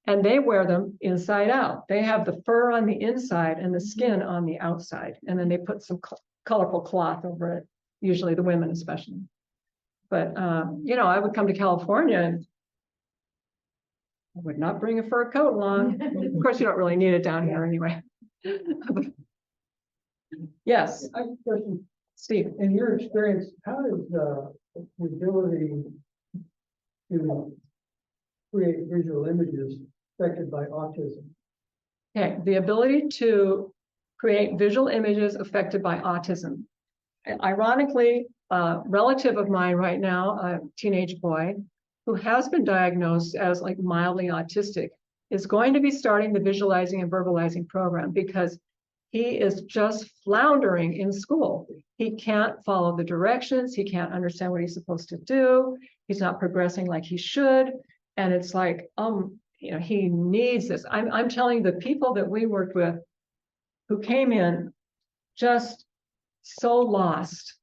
And they wear them inside out. They have the fur on the inside and the skin on the outside. And then they put some colorful cloth over it, usually the women especially. But, you know, I would come to California and I would not bring a fur coat along. Of course, you don't really need it down here anyway. Yes, I have a question. Steve. In your experience, how is the ability to create visual images affected by autism? Okay, the ability to create visual images affected by autism. Ironically, a relative of mine right now, a teenage boy, who has been diagnosed as like mildly autistic, is going to be starting the visualizing and verbalizing program because he is just floundering in school. He can't follow the directions. He can't understand what he's supposed to do. He's not progressing like he should. And it's like, you know, he needs this. I'm telling the people that we worked with who came in just so lost.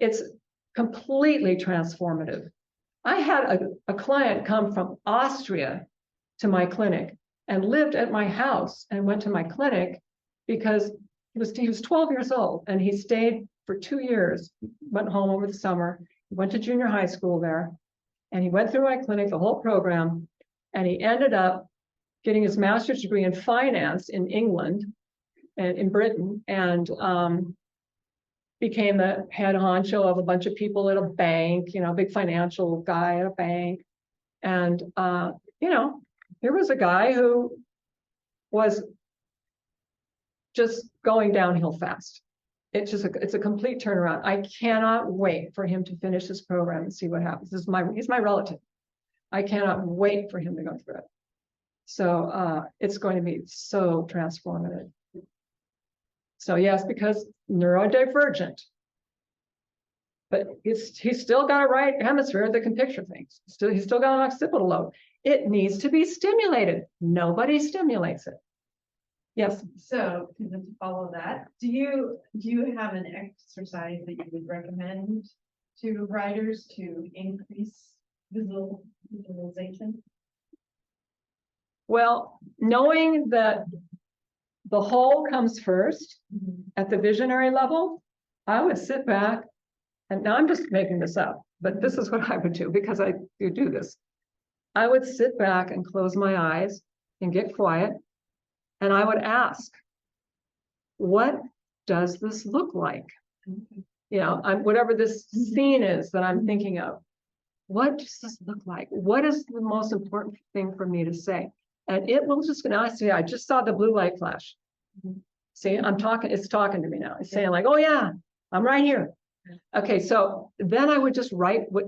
It's completely transformative. I had a client come from Austria to my clinic and lived at my house and went to my clinic because he was 12 years old and he stayed for 2 years, went home over the summer, he went to junior high school there, and he went through my clinic, the whole program, and he ended up getting his master's degree in finance in England and in Britain, and became the head honcho of a bunch of people at a bank, you know, big financial guy at a bank. And, you know, here was a guy who was just going downhill fast. It's a complete turnaround. I cannot wait for him to finish his program and see what happens. He's my relative. I cannot wait for him to go through it. So it's going to be so transformative. So yes, because neurodivergent, but he's still got a right hemisphere that can picture things. He's still got an occipital lobe. It needs to be stimulated. Nobody stimulates it. Yes. So to follow that, do you have an exercise that you would recommend to writers to increase visualization? Well, knowing that the whole comes first at the visionary level, I would sit back, and now I'm just making this up, but this is what I would do because I do this. I would sit back and close my eyes and get quiet. And I would ask, what does this look like? You know, whatever this scene is that I'm thinking of, what does this look like? What is the most important thing for me to say? And it will just, now I say, I just saw the blue light flash. See, it's talking to me now. It's saying like, oh yeah, I'm right here. Okay, so then I would just write what,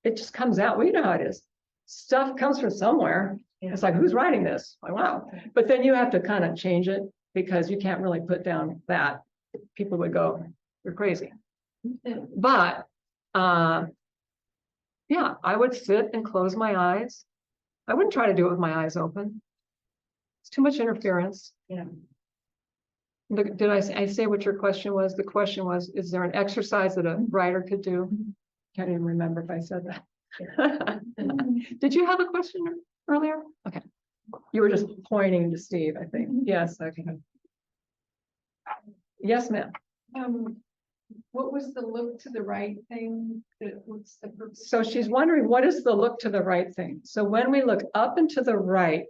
it just comes out. Well, you know how it is. Stuff comes from somewhere. It's like, who's writing this? Like, wow. But then you have to kind of change it because you can't really put down that. People would go, you're crazy. But yeah, I would sit and close my eyes. I wouldn't try to do it with my eyes open. It's too much interference. Yeah. Did I say what your question was? The question was, is there an exercise that a writer could do? Can't even remember if I said that. Did you have a question earlier? Okay. You were just pointing to Steve, I think. Yes, okay. Yes, ma'am. What was the look to the right thing? What's the purpose? So she's wondering, what is the look to the right thing? So when we look up and to the right,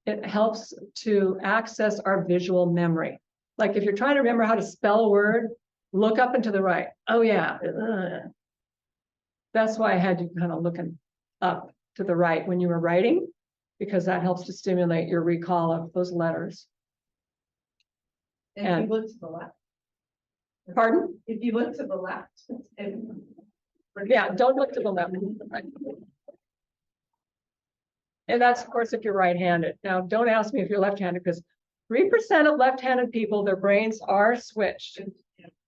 it helps to access our visual memory. Like if you're trying to remember how to spell a word, look up and to the right. Oh yeah. That's why I had you kind of looking up to the right when you were writing, because that helps to stimulate your recall of those letters. And if you look to the left. Pardon? If you look to the left. Yeah, don't look to the left. And that's, of course, if you're right-handed. Now, don't ask me if you're left-handed, because 3% of left-handed people, their brains are switched,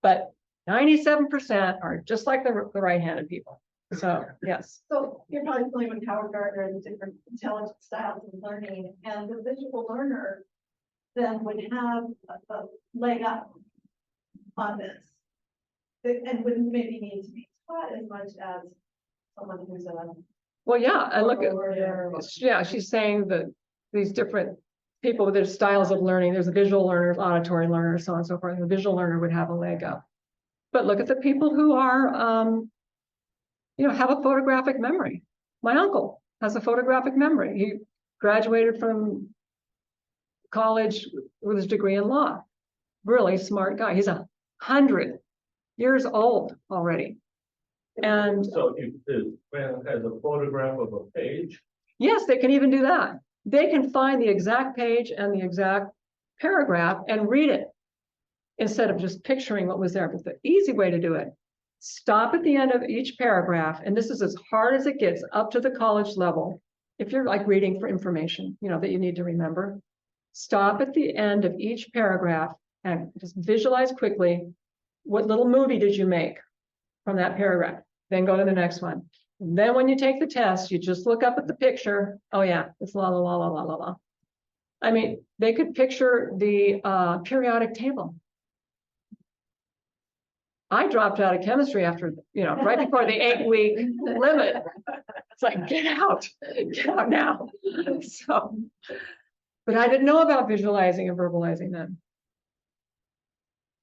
but 97% are just like the right-handed people. So, yes. So you're probably familiar with Howard Gardner and the different intelligence styles of learning, and the visual learner then would have a leg up on this. And wouldn't maybe need to be taught as much as someone who's a. Well, yeah, I look at, learner. yeah, she's saying that these different people with their styles of learning, there's a visual learner, auditory learner, so on and so forth. The visual learner would have a leg up. But look at the people who are, have a photographic memory. My uncle has a photographic memory. He graduated from college with his degree in law. Really smart guy. He's 100 years old already. And So if the man has a photograph of a page, yes, they can even do that. They can find the exact page and the exact paragraph and read it instead of just picturing what was there. But the easy way to do it, stop at the end of each paragraph, and this is as hard as it gets up to the college level. If you're like reading for information, that you need to remember, stop at the end of each paragraph and just visualize quickly what little movie did you make from that paragraph. Then go to the next one. And then when you take the test, you just look up at the picture. Oh yeah, it's la la la la la la la. I mean, they could picture the periodic table. I dropped out of chemistry after, right before the 8-week limit. It's like, get out now. So, but I didn't know about visualizing and verbalizing then.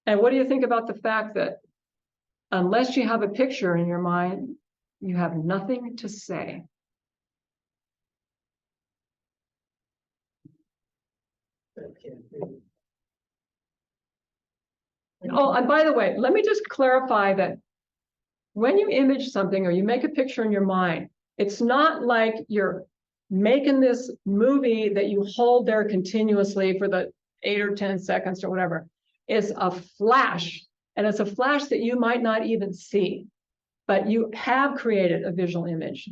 And what do you think about the fact that unless you have a picture in your mind, you have nothing to say? Oh, and by the way, let me just clarify that when you image something or you make a picture in your mind, it's not like you're making this movie that you hold there continuously for the 8 or 10 seconds or whatever. It's a flash, and it's a flash that you might not even see, but you have created a visual image.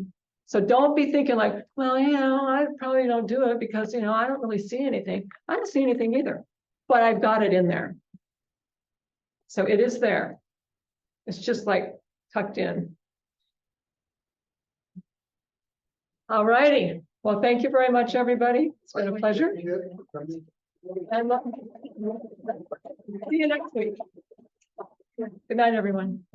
So don't be thinking like, well, I probably don't do it because, I don't really see anything. I don't see anything either, but I've got it in there. So it is there. It's just like tucked in. All righty. Well, thank you very much, everybody. It's been a pleasure. And see you next week. Good night, everyone.